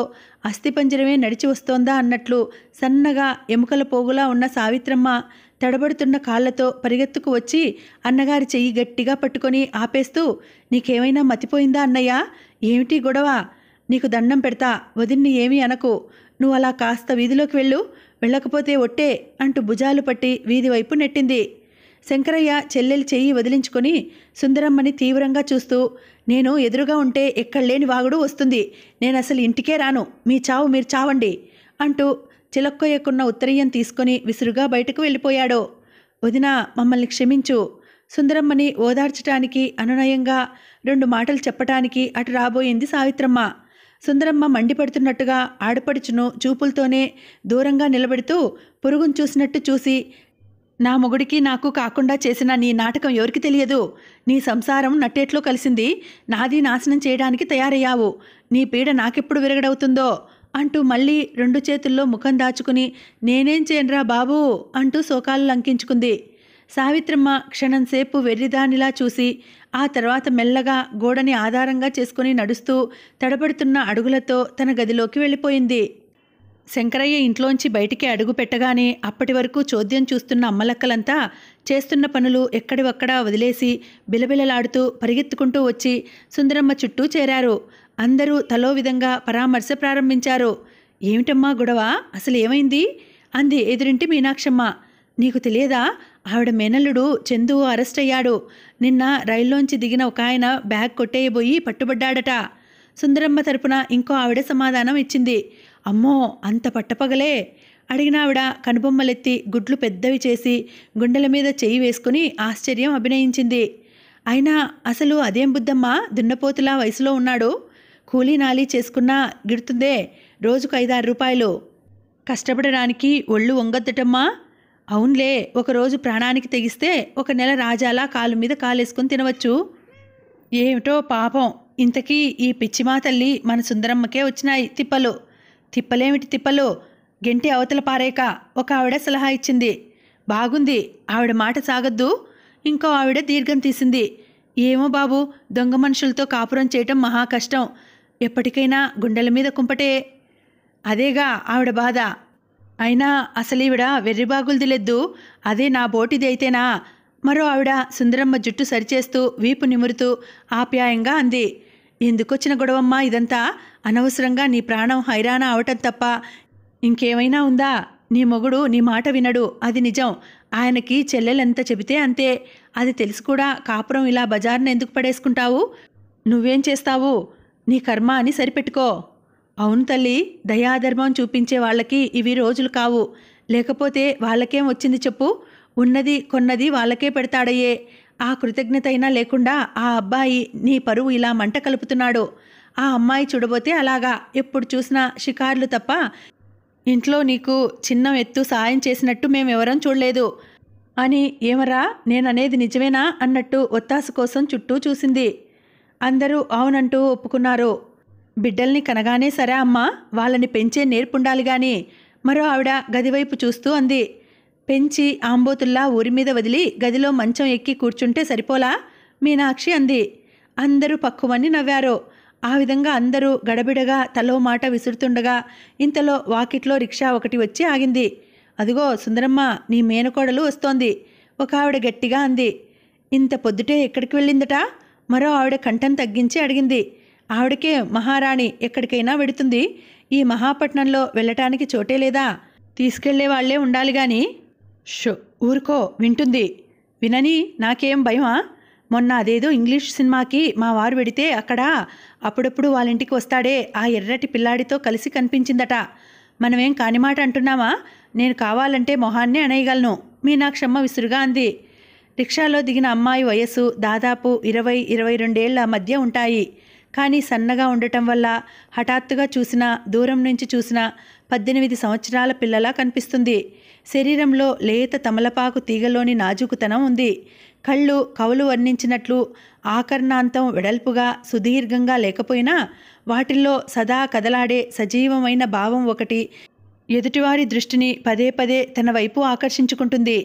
అస్థిపంజరమే నడిచి వస్తోందా అన్నట్లు సన్నగా ఎముకల పోగులా ఉన్న సావిత్రమ్మ తడబడుతున్న కాళ్లతో పరిగెత్తుకు వచ్చి అన్నగారి చెయ్యి గట్టిగా పట్టుకొని ఆపేస్తూ, నీకేమైనా మతిపోయిందా అన్నయ్య? ఏమిటి గొడవ? నీకు దండం పెడతా, వదిన్ని ఏమీ అనకు. నువ్వు అలా కాస్త వీధిలోకి వెళ్ళు, వెళ్ళకపోతే ఒట్టే అంటూ భుజాలు పట్టి వీధి వైపు నెట్టింది. శంకరయ్య చెల్లెలి చెయ్యి వదిలించుకొని సుందరమ్మని తీవ్రంగా చూస్తూ, నేను ఎదురుగా ఉంటే ఎక్కడలేని వాగుడు వస్తుంది. నేను అసలు ఇంటికే రాను. మీ చావు మీరు చావండి అంటూ చిలక్కొయ్యకున్న ఉత్తరీయం తీసుకొని విసురుగా బయటకు వెళ్ళిపోయాడు. వదినా, మమ్మల్ని క్షమించు. సుందరమ్మని ఓదార్చటానికి అనునయంగా 2 మాటలు చెప్పటానికి అటు రాబోయింది సావిత్రమ్మ. సుందరమ్మ మండిపడుతున్నట్టుగా ఆడపడుచును చూపులతోనే దూరంగా నిలబెడుతూ పురుగును చూసినట్టు చూసి, నా మొగుడికి నాకు కాకుండా చేసిన నీ నాటకం ఎవరికి తెలియదు. నీ సంసారం నట్టేట్లో కలిసింది. నాది నాశనం చేయడానికి తయారయ్యావు. నీ పీడ నాకెప్పుడు విరగడవుతుందో అంటూ మళ్ళీ 2 చేతుల్లో ముఖం దాచుకుని నేనేం చేయనురా బాబూ అంటూ శోకాలు లంకించుకుంది. సావిత్రమ్మ క్షణంసేపు వెర్రిదానిలా చూసి ఆ తర్వాత మెల్లగా గోడని ఆధారంగా చేసుకుని నడుస్తూ తడబడుతున్న అడుగులతో తన గదిలోకి వెళ్ళిపోయింది. శంకరయ్య ఇంట్లోంచి బయటికి అడుగు పెట్టగానే అప్పటి వరకు చోద్యం చూస్తున్న అమ్మలక్కలంతా చేస్తున్న పనులు ఎక్కడివక్కడా వదిలేసి బిలబిలలాడుతూ పరిగెత్తుకుంటూ వచ్చి సుందరమ్మ చుట్టూ చేరారు. అందరూ తలో విధంగా పరామర్శ ప్రారంభించారు. ఏమిటమ్మా గొడవ, అసలు ఏమైంది అంది ఎదురింటి మీనాక్షమ్మ. నీకు తెలియదా, ఆవిడ మేనల్లుడు చందు అరెస్ట్ అయ్యాడు. నిన్న రైల్లోంచి దిగిన ఒక ఆయన బ్యాగ్ కొట్టేయబోయి పట్టుబడ్డాడట. సుందరమ్మ తరపున ఇంకో ఆవిడ సమాధానం ఇచ్చింది. అమ్మో, అంత పట్టపగలే అడిగిన ఆవిడ కనుబొమ్మలెత్తి గుడ్లు పెద్దవి చేసి గుండెల మీద చెయ్యి వేసుకుని ఆశ్చర్యం అభినయించింది. అయినా అసలు అదేం బుద్ధమ్మా, దున్నపోతులా వయసులో ఉన్నాడు. కూలీ నాలీ చేసుకున్నా గిడుతుందే, రోజుకు 5-6 రూపాయలు. కష్టపడడానికి ఒళ్ళు వంగొద్దటమ్మా. అవునులే, ఒకరోజు ప్రాణానికి తెగిస్తే ఒక నెల రాజాలా కాలు మీద కాలేసుకుని తినవచ్చు. ఏమిటో పాపం, ఇంతకీ ఈ పిచ్చిమా తల్లి మన సుందరమ్మకే వచ్చినాయి తిప్పలు. తిప్పలేమిటి తిప్పలు, గెంటి అవతల పారేక ఒక ఆవిడ సలహా ఇచ్చింది. బాగుంది, ఆవిడ మాట సాగద్దు. ఇంకో ఆవిడ దీర్ఘం తీసింది. ఏమో బాబు, దొంగ మనుషులతో కాపురం చేయటం మహా కష్టం. ఎప్పటికైనా గుండెల మీద కుంపటే. అదేగా ఆవిడ బాధ. అయినా అసలీవిడ వెర్రిబాగులదిలెద్దు, అదే నా బోటిది అయితేనా. మరో ఆవిడ సుందరమ్మ జుట్టు సరిచేస్తూ వీపు నిమురుతూ ఆప్యాయంగా అంది. ఎందుకొచ్చిన గొడవమ్మా ఇదంతా? అనవసరంగా నీ ప్రాణం హైరాణ అవటం తప్ప ఇంకేమైనా ఉందా? నీ మొగుడు నీ మాట వినడు, అది నిజం. ఆయనకి చెల్లెలెంత చెబితే అంతే. అది తెలిసి కూడా కాపురం ఇలా బజార్ను ఎందుకు పడేసుకుంటావు? నువ్వేం చేస్తావు? నీ కర్మ అని సరిపెట్టుకో. అవును తల్లి, దయాధర్మం చూపించే వాళ్ళకి ఇవి రోజులు కావు. లేకపోతే వాళ్ళకేం వచ్చింది చెప్పు? ఉన్నది కొన్నది వాళ్ళకే పెడతాడయ్యే. ఆ కృతజ్ఞత అయినా లేకుండా ఆ అబ్బాయి నీ పరువు ఇలా మంట కలుపుతున్నాడు. ఆ అమ్మాయి చూడబోతే అలాగా, ఎప్పుడు చూసినా షికార్లు తప్ప ఇంట్లో నీకు చిన్న ఎత్తు సాయం చేసినట్టు మేమెవరం చూడలేదు అని. ఏమరా, నేననేది నిజమేనా అన్నట్టు ఒత్తాసు కోసం చుట్టూ చూసింది. అందరూ అవునంటూ ఒప్పుకున్నారు. బిడ్డల్ని కనగానే సరే అమ్మా, వాళ్ళని పెంచే నేర్పుండాలి గాని. మరో ఆవిడ గదివైపు చూస్తూ అంది. పెంచి ఆంబోతుల్లా ఊరి మీద వదిలి గదిలో మంచం ఎక్కి కూర్చుంటే సరిపోలా? మీనాక్షి అంది. అందరూ పక్కువని నవ్వారు. ఆ విధంగా అందరూ గడబిడగా తలో మాట విసురుతుండగా ఇంతలో వాకిట్లో రిక్షా ఒకటి వచ్చి ఆగింది. అదిగో సుందరమ్మ, నీ మేనకోడలు వస్తోంది, ఒక ఆవిడ గట్టిగా అంది. ఇంత పొద్దుటే ఎక్కడికి వెళ్ళిందట? మరో ఆవిడ కంఠం తగ్గించి అడిగింది. ఆవిడకే మహారాణి ఎక్కడికైనా వెడుతుంది. ఈ మహాపట్నంలో వెళ్ళటానికి చోటే లేదా? తీసుకెళ్లే వాళ్లే ఉండాలి గాని. షో, ఊరుకో, వింటుంది. వినని, నాకేం భయమా? మొన్న అదేదో ఇంగ్లీష్ సినిమాకి మా వారు వెడితే అక్కడ అప్పుడప్పుడు వాళ్ళింటికి వస్తాడే ఆ ఎర్రటి పిల్లాడితో కలిసి కనిపించిందట. మనమేం కానిమాట అంటున్నామా? నేను కావాలంటే మొహాన్నే అనేయగలను, మీనాక్షమ్మ విసురుగా అంది. రిక్షాలో దిగిన అమ్మాయి వయస్సు దాదాపు 20-22 ఏళ్ల మధ్య ఉంటాయి. కానీ సన్నగా ఉండటం వల్ల హఠాత్తుగా చూసినా, దూరం నుంచి చూసినా 18 సంవత్సరాల పిల్లలా కనిపిస్తుంది. శరీరంలో లేత తమలపాకు తీగలోని నాజుకుతనం ఉంది. కళ్ళు కవులు వర్ణించినట్లు ఆకర్ణాంతం వెడల్పుగా సుదీర్ఘంగా లేకపోయినా వాటిల్లో సదా కదలాడే సజీవమైన భావం ఒకటి ఎదుటివారి దృష్టిని పదే పదే తన వైపు ఆకర్షించుకుంటుంది.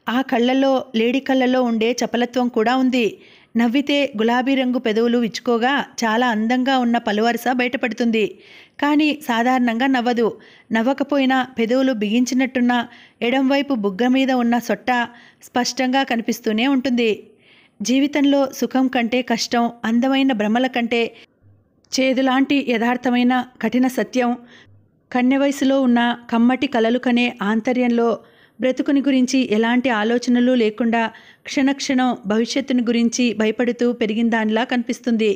ఆ కళ్ళల్లో, లేడి కళ్ళల్లో ఉండే చపలత్వం కూడా ఉంది. నవ్వితే గులాబీ రంగు పెదవులు విచ్చుకోగా చాలా అందంగా ఉన్న పలువరస బయటపడుతుంది. కానీ సాధారణంగా నవ్వదు. నవ్వకపోయినా పెదవులు బిగించినట్టున్న ఎడంవైపు బుగ్గ మీద ఉన్న సొట్ట స్పష్టంగా కనిపిస్తూనే ఉంటుంది. జీవితంలో సుఖం కంటే కష్టం, అందమైన భ్రమల కంటే చేదులాంటి యథార్థమైన కఠిన సత్యం, కన్నె వయసులో ఉన్న కమ్మటి కలలు కనే ఆంతర్యంలో బ్రతుకుని గురించి ఎలాంటి ఆలోచనలు లేకుండా క్షణక్షణం భవిష్యత్తుని గురించి భయపడుతూ పెరిగిందానిలా కనిపిస్తుంది.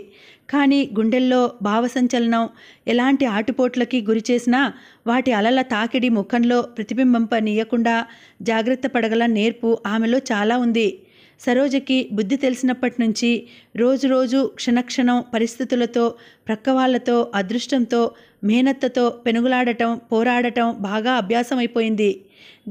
కానీ గుండెల్లో భావసంచలనం ఎలాంటి ఆటుపోట్లకి గురిచేసినా వాటి అలల తాకిడి ముఖంలో ప్రతిబింబింపనీయకుండా జాగ్రత్త పడగల నేర్పు ఆమెలో చాలా ఉంది. సరోజకి బుద్ధి తెలిసినప్పటి నుంచి రోజురోజు క్షణక్షణం పరిస్థితులతో, ప్రక్కవాళ్లతో, అదృష్టంతో, మేనత్తతో పెనుగులాడటం, పోరాడటం బాగా అభ్యాసమైపోయింది.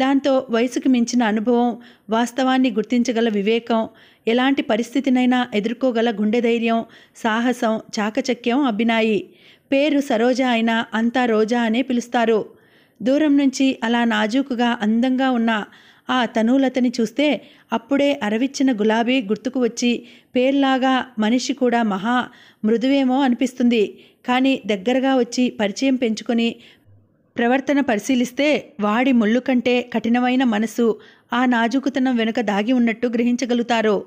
దాంతో వయసుకు మించిన అనుభవం, వాస్తవాన్ని గుర్తించగల వివేకం, ఎలాంటి పరిస్థితినైనా ఎదుర్కోగల గుండె ధైర్యం, సాహసం, చాకచక్యం అబ్బినాయి. పేరు సరోజ అయినా అంతా రోజా అనే పిలుస్తారు. దూరం నుంచి అలా నాజూకుగా అందంగా ఉన్న ఆ తనూలతని చూస్తే అప్పుడే అరవిచ్చిన గులాబీ గుర్తుకు వచ్చి పేర్లాగా మనిషి కూడా మహా మృదువేమో అనిపిస్తుంది. కానీ దగ్గరగా వచ్చి పరిచయం పెంచుకొని ప్రవర్తన పరిశీలిస్తే వాడి ముళ్ళు కంటే కఠినమైన మనసు ఆ నాజూకుతనం వెనుక దాగి ఉన్నట్టు గ్రహించగలుగుతారు.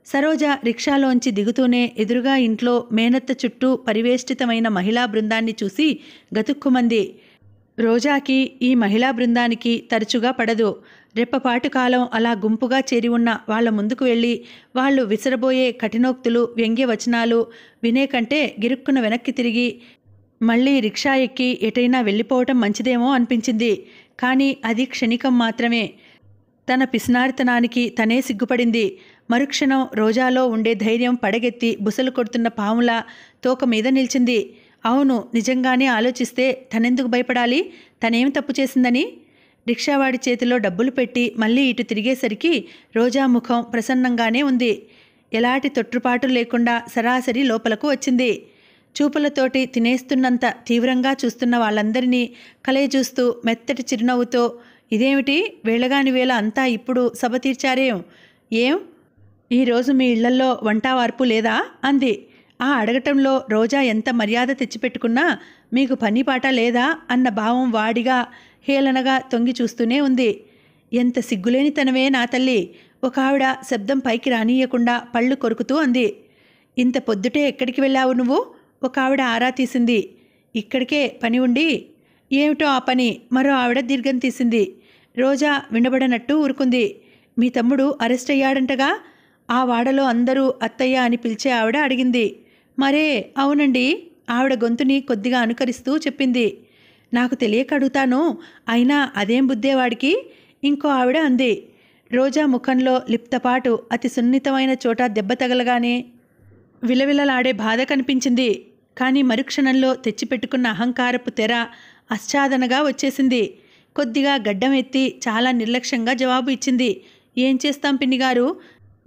సరోజ రిక్షాలోంచి దిగుతూనే ఎదురుగా ఇంట్లో మేనత్త చుట్టూ పరివేష్టితమైన మహిళా బృందాన్ని చూసి గతుక్కుమంది. రోజాకి ఈ మహిళా బృందానికి తరచుగా పడదు. రెప్పపాటు కాలం అలా గుంపుగా చేరి ఉన్న వాళ్ల ముందుకు వెళ్ళి వాళ్ళు విసరబోయే కఠినోక్తులు, వ్యంగ్యవచనాలు వినే కంటే గిరుక్కున వెనక్కి తిరిగి మళ్ళీ రిక్షా ఎక్కి ఎటైనా వెళ్ళిపోవటం మంచిదేమో అనిపించింది. కానీ అది క్షణికం మాత్రమే. తన పిసినారితనానికి తనే సిగ్గుపడింది. మరుక్షణం రోజాలో ఉండే ధైర్యం పడగెత్తి బుసలు కొడుతున్న పాములా తోక మీద నిలిచింది. అవును, నిజంగానే ఆలోచిస్తే తనెందుకు భయపడాలి? తనేం తప్పు చేసిందని? రిక్షావాడి చేతిలో డబ్బులు పెట్టి మళ్ళీ ఇటు తిరిగేసరికి రోజా ముఖం ప్రసన్నంగానే ఉంది. ఎలాంటి తొట్టుపాటు లేకుండా సరాసరి లోపలకు వచ్చింది. చూపులతోటి తినేస్తున్నంత తీవ్రంగా చూస్తున్న వాళ్ళందరినీ కలయజూస్తూ మెత్తటి చిరునవ్వుతో, ఇదేమిటి వేళగాని వేళ అంతా ఇప్పుడు సభ తీర్చారేం? ఏం ఈరోజు మీ ఇళ్లల్లో వంటావార్పు లేదా అంది. ఆ అడగటంలో రోజా ఎంత మర్యాద తెచ్చిపెట్టుకున్నా మీకు పని పాట లేదా అన్న భావం వాడిగా హేళనగా తొంగి చూస్తూనే ఉంది. ఎంత సిగ్గులేనితనమే నా తల్లి! ఒక ఆవిడ శబ్దం పైకి రానియకుండా పళ్ళు కొరుకుతూ అంది. ఇంత పొద్దుటే ఎక్కడికి వెళ్ళావు నువ్వు? ఒక ఆవిడ ఆరా తీసింది. ఇక్కడికే పని ఉండి. ఏమిటో ఆ పని? మరో ఆవిడ దీర్ఘం తీసింది. రోజా వినబడనట్టు ఊరుకుంది. మీ తమ్ముడు అరెస్ట్ అయ్యాడంటగా? ఆ వాడలో అందరూ అత్తయ్య అని పిలిచే ఆవిడ అడిగింది. మరే అవునండి, ఆవిడ గొంతుని కొద్దిగా అనుకరిస్తూ చెప్పింది. నాకు తెలియక అడుగుతాను, అయినా అదేం బుద్ధేవాడికి? ఇంకో ఆవిడ అంది. రోజా ముఖంలో లిప్తపాటు అతి సున్నితమైన చోట దెబ్బ తగలగానే విలవిలలాడే బాధ కనిపించింది. కానీ మరుక్షణంలో తెచ్చిపెట్టుకున్న అహంకారపు తెర ఆచ్ఛాదనగా వచ్చేసింది. కొద్దిగా గడ్డం ఎత్తి చాలా నిర్లక్ష్యంగా జవాబు ఇచ్చింది. ఏం చేస్తాం పిన్నిగారు,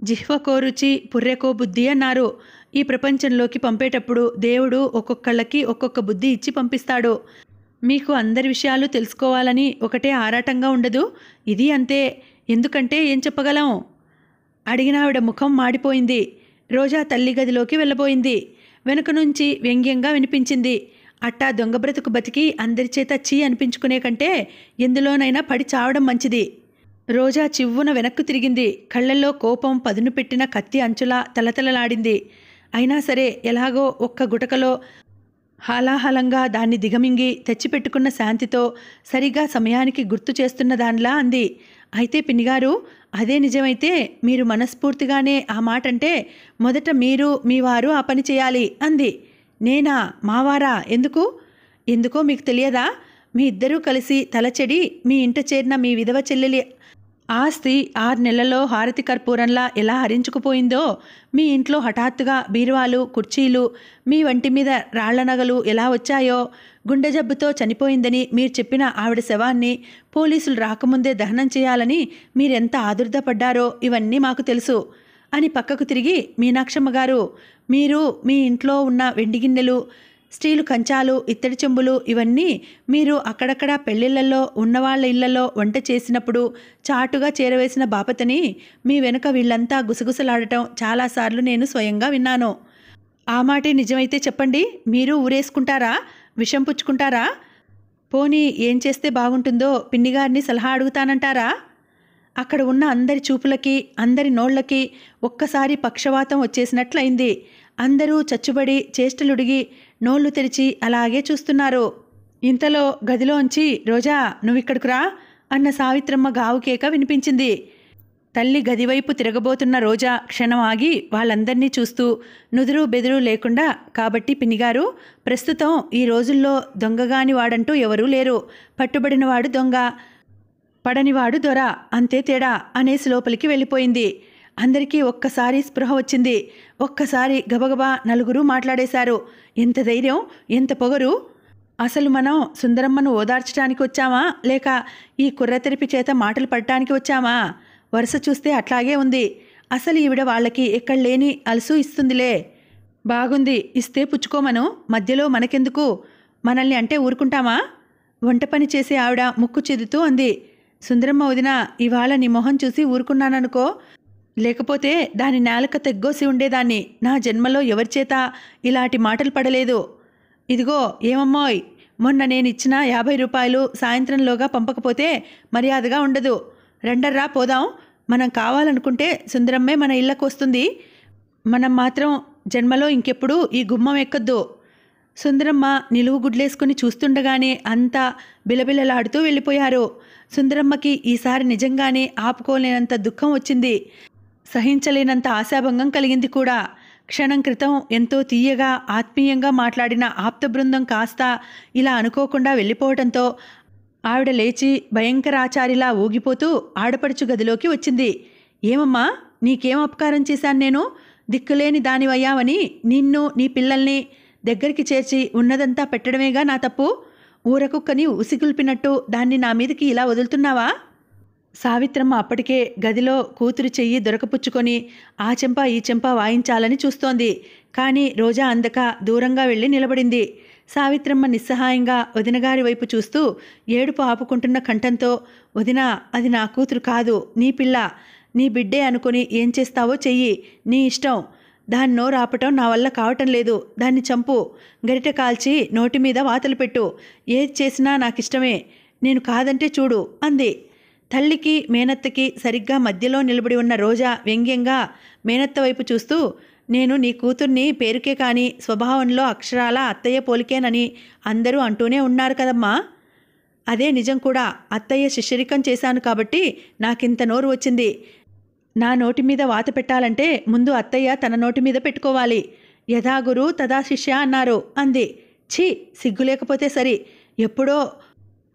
జిహ్వకో రుచి పుర్రెకో బుద్ధి అన్నారు. ఈ ప్రపంచంలోకి పంపేటప్పుడు దేవుడు ఒక్కొక్కళ్ళకి ఒక్కొక్క బుద్ధి ఇచ్చి పంపిస్తాడు. మీకు అందరి విషయాలు తెలుసుకోవాలని ఒకటే ఆరాటంగా ఉండదు. ఇది అంతే. ఎందుకంటే ఏం చెప్పగలం? అడిగినావిడ ముఖం మాడిపోయింది. రోజా తల్లి గదిలోకి వెళ్ళబోయింది. వెనుక నుంచి వ్యంగ్యంగా వినిపించింది. అట్టా దొంగ బ్రతుకు బతికి అందరి చేత చీ అనిపించుకునే కంటే ఎందులోనైనా పడి చావడం మంచిది. రోజా చివ్వున వెనక్కు తిరిగింది. కళ్ళల్లో కోపం పదును పెట్టిన కత్తి అంచులా తలతలలాడింది. అయినా సరే ఎలాగో ఒక్క గుటకలో హాలాహలంగా దాన్ని దిగమింగి తెచ్చిపెట్టుకున్న శాంతితో సరిగా సమయానికి గుర్తు చేస్తున్న దానిలా అంది. అయితే పిన్నిగారు, అదే నిజమైతే మీరు మనస్ఫూర్తిగానే ఆ మాట అంటే మొదట మీరు మీ వారు ఆ పని చేయాలి అంది. నేనా? మావారా? ఎందుకు? ఎందుకో మీకు తెలియదా? మీ ఇద్దరూ కలిసి తలచెడి మీ ఇంట చేరిన మీ విధవ చెల్లెలి ఆస్తి 6 నెలల్లో హారతి కర్పూరంలా ఎలా హరించుకుపోయిందో, మీ ఇంట్లో హఠాత్తుగా బీరువాలు, కుర్చీలు, మీ వంటి మీద రాళ్ల నగలు ఎలా వచ్చాయో, గుండె జబ్బుతో చనిపోయిందని మీరు చెప్పిన ఆవిడ శవాన్ని పోలీసులు రాకముందే దహనం చేయాలని మీరెంత ఆదుర్దపడ్డారో ఇవన్నీ మాకు తెలుసు అని పక్కకు తిరిగి, మీనాక్షమ్మ గారు, మీరు మీ ఇంట్లో ఉన్న వెండి గిన్నెలు, స్టీలు కంచాలు, ఇత్తడి చెంబులు ఇవన్నీ మీరు అక్కడక్కడ పెళ్ళిళ్ళల్లో ఉన్నవాళ్ల ఇళ్లలో వంట చేసినప్పుడు చాటుగా చేరవేసిన బాపతని మీ వెనుక వీళ్ళంతా గుసగుసలాడటం చాలాసార్లు నేను స్వయంగా విన్నాను. ఆ మాటే నిజమైతే చెప్పండి, మీరు ఊరేసుకుంటారా? విషం పుచ్చుకుంటారా? పోనీ ఏం చేస్తే బాగుంటుందో పిన్నిగారిని సలహా అడుగుతానంటారా? అక్కడ ఉన్న అందరి చూపులకి, అందరి నోళ్లకి ఒక్కసారి పక్షవాతం వచ్చేసినట్లయింది. అందరూ చచ్చుబడి చేష్టలుడిగి నోళ్లు తెరిచి అలాగే చూస్తున్నారు. ఇంతలో గదిలోంచి, రోజా నువ్విక్కడికి రా అన్న సావిత్రమ్మ గావుకేక వినిపించింది. తల్లి గదివైపు తిరగబోతున్న రోజా క్షణం ఆగి వాళ్ళందర్నీ చూస్తూ నుదురు బెదురు లేకుండా, కాబట్టి పిన్నిగారు, ప్రస్తుతం ఈ రోజుల్లో దొంగగాని వాడంటూ ఎవరూ లేరు. పట్టుబడినవాడు దొంగ, పడనివాడు దొర, అంతే తేడా అనేసి లోపలికి వెళ్ళిపోయింది. అందరికీ ఒక్కసారి స్పృహ వచ్చింది. ఒక్కసారి గబగబా నలుగురు మాట్లాడేశారు. ఎంత ధైర్యం, ఎంత పొగరు! అసలు మనం సుందరమ్మను ఓదార్చడానికి వచ్చామా, లేక ఈ కుర్రతెరిపి చేత మాటలు పడటానికి వచ్చామా? వరుస చూస్తే అట్లాగే ఉంది. అసలు ఈవిడ వాళ్ళకి ఎక్కడ లేని అలసు ఇస్తుందిలే. బాగుంది, ఇస్తే పుచ్చుకోమను, మధ్యలో మనకెందుకు? మనల్ని అంటే ఊరుకుంటామా? వంట పని చేసే ఆవిడ ముక్కు చెదుతూ అంది. సుందరమ్మ వదిన, ఇవాళ నీ మొహం చూసి ఊరుకున్నాననుకో, లేకపోతే దాని నాలుక తెగ్గోసి ఉండేదాన్ని. నా జన్మలో ఎవరిచేత ఇలాంటి మాటలు పడలేదు. ఇదిగో ఏమమ్మోయ్, మొన్న నేనిచ్చిన 50 రూపాయలు సాయంత్రంలోగా పంపకపోతే మర్యాదగా ఉండదు. రండర్రా పోదాం. మనం కావాలనుకుంటే సుందరమ్మే మన ఇళ్ళకు వస్తుంది. మనం మాత్రం జన్మలో ఇంకెప్పుడు ఈ గుమ్మం ఎక్కొద్దు. సుందరమ్మ నిలువు గుడ్లేసుకుని చూస్తుండగానే అంతా బిలబిలలాడుతూ వెళ్ళిపోయారు. సుందరమ్మకి ఈసారి నిజంగానే ఆపుకోలేనంత దుఃఖం వచ్చింది. సహించలేనంత ఆశాభంగం కలిగింది కూడా. క్షణం క్రితం ఎంతో తీయగా ఆత్మీయంగా మాట్లాడిన ఆప్త బృందం కాస్త ఇలా అనుకోకుండా వెళ్ళిపోవడంతో ఆవిడ లేచి భయంకరాచారిలా ఊగిపోతూ ఆడపడుచు గదిలోకి వచ్చింది. ఏమమ్మా, నీకేం అపకారం చేశాను నేను? దిక్కులేని దానివయ్యావని నిన్ను నీ పిల్లల్ని దగ్గరికి చేర్చి ఉన్నదంతా పెట్టడమేగా నా తప్పు. ఊరకుక్కని ఉసిగుల్పినట్టు దాన్ని నా మీదకి ఇలా వదులుతున్నావా? సావిత్రమ్మ అప్పటికే గదిలో కూతురు చెయ్యి దొరకపుచ్చుకొని ఆ చెంప ఈ చెంప వాయించాలని చూస్తోంది. కానీ రోజా అందక దూరంగా వెళ్ళి నిలబడింది. సావిత్రమ్మ నిస్సహాయంగా వదినగారి వైపు చూస్తూ ఏడుపు ఆపుకుంటున్న కంఠంతో, వదినా, అది నా కూతురు కాదు, నీ పిల్ల. నీ బిడ్డే అనుకుని ఏం చేస్తావో చెయ్యి, నీ ఇష్టం. దాన్ని నోరు ఆపటం నా వల్ల కావటం లేదు. దాన్ని చంపు, గరిటె కాల్చి నోటి మీద వాతలు పెట్టు. ఏది చేసినా నాకిష్టమే, నేను కాదంటే చూడు అంది. తల్లికి మేనత్తకి సరిగ్గా మధ్యలో నిలబడి ఉన్న రోజా వ్యంగ్యంగా మేనత్త వైపు చూస్తూ, నేను నీ కూతుర్ని పేరుకే కానీ స్వభావంలో అక్షరాల అత్తయ్య పోలికేనని అందరూ అంటూనే ఉన్నారు కదమ్మా. అదే నిజం కూడా. అత్తయ్య శిష్యరికం చేశాను కాబట్టి నాకింత నోరు వచ్చింది. నా నోటి మీద వాత పెట్టాలంటే ముందు అత్తయ్య తన నోటి మీద పెట్టుకోవాలి. యథాగురు తదా శిష్య అన్నారు అంది. ఛీ, సిగ్గు లేకపోతే సరి. ఎప్పుడో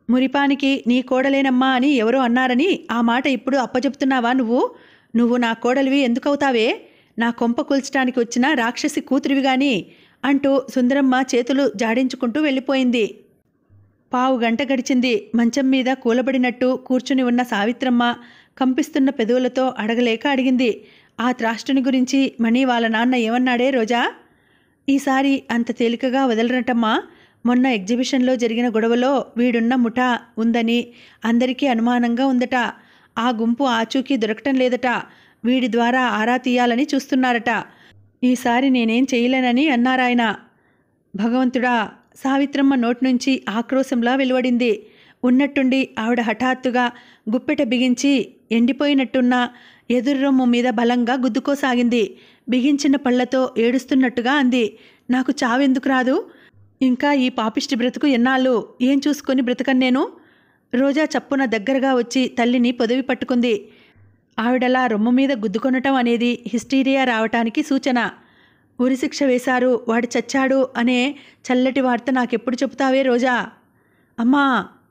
మురిపానికి నీ కోడలేనమ్మా అని ఎవరో అన్నారని ఆ మాట ఇప్పుడు అప్పచెప్తున్నావా నువ్వు? నువ్వు నా కోడలివి ఎందుకవుతావే? నా కొంప కూల్చడానికి వచ్చిన రాక్షసి కూతురివి గాని అంటూ సుందరమ్మ చేతులు జాడించుకుంటూ వెళ్ళిపోయింది. పావు గంట గడిచింది. మంచం మీద కూలబడినట్టు కూర్చుని ఉన్న సావిత్రమ్మ కంపిస్తున్న పెదవులతో అడగలేక అడిగింది. ఆ త్రాష్టుని గురించి మణి వాళ్ళ నాన్న ఏమన్నాడే రోజా? ఈసారి అంత తేలికగా వదలరటమ్మా. మొన్న ఎగ్జిబిషన్లో జరిగిన గొడవలో వీడున్న ముఠా ఉందని అందరికీ అనుమానంగా ఉందట. ఆ గుంపు ఆచూకీ దొరకటం లేదట. వీడి ద్వారా ఆరా తీయాలని చూస్తున్నారట. ఈసారి నేనేం చేయలేనని అన్నారాయన. భగవంతుడా! సావిత్రమ్మ నోటి నుంచి ఆక్రోశంలా వెలువడింది. ఉన్నట్టుండి ఆవిడ హఠాత్తుగా గుప్పెట బిగించి ఎండిపోయినట్టున్న ఎదుర్రొమ్ము మీద బలంగా గుద్దుకోసాగింది. బిగించిన పళ్లతో ఏడుస్తున్నట్టుగా అంది. నాకు చావెందుకు రాదు? ఇంకా ఈ పాపిష్టి బ్రతుకు ఎన్నాళ్ళు? ఏం చూసుకొని బ్రతకను నేను? రోజా చప్పున దగ్గరగా వచ్చి తల్లిని పొదవి పట్టుకుంది. ఆవిడలా రొమ్ము మీద గుద్దుకొనటం అనేది హిస్టీరియా రావటానికి సూచన. ఉరిశిక్ష వేశారు, వాడు చచ్చాడు అనే చల్లటి వార్త నాకెప్పుడు చెబుతావే రోజా? అమ్మా!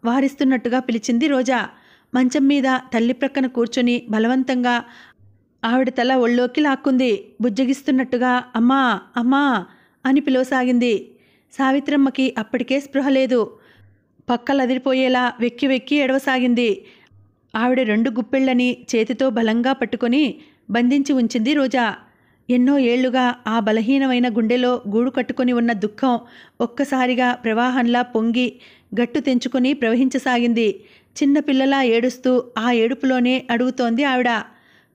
వారిస్తున్నట్టుగా పిలిచింది రోజా. మంచం మీద తల్లి ప్రక్కన కూర్చొని బలవంతంగా ఆవిడ తల ఒళ్ళోకి లాక్కుంది. బుజ్జగిస్తున్నట్టుగా అమ్మా అమ్మా అని పిలవసాగింది. సావిత్రమ్మకి అప్పటికే స్పృహ లేదు. పక్కలదిరిపోయేలా వెక్కి వెక్కి ఎడవసాగింది. ఆవిడ 2 గుప్పెళ్ళని చేతితో బలంగా పట్టుకొని బంధించి ఉంచింది రోజా. ఎన్నో ఏళ్లుగా ఆ బలహీనమైన గుండెలో గూడు కట్టుకొని ఉన్న దుఃఖం ఒక్కసారిగా ప్రవాహంలా పొంగి గట్టు తెంచుకొని ప్రవహించసాగింది. చిన్నపిల్లలా ఏడుస్తూ ఆ ఏడుపులోనే అడుగుతోంది ఆవిడ.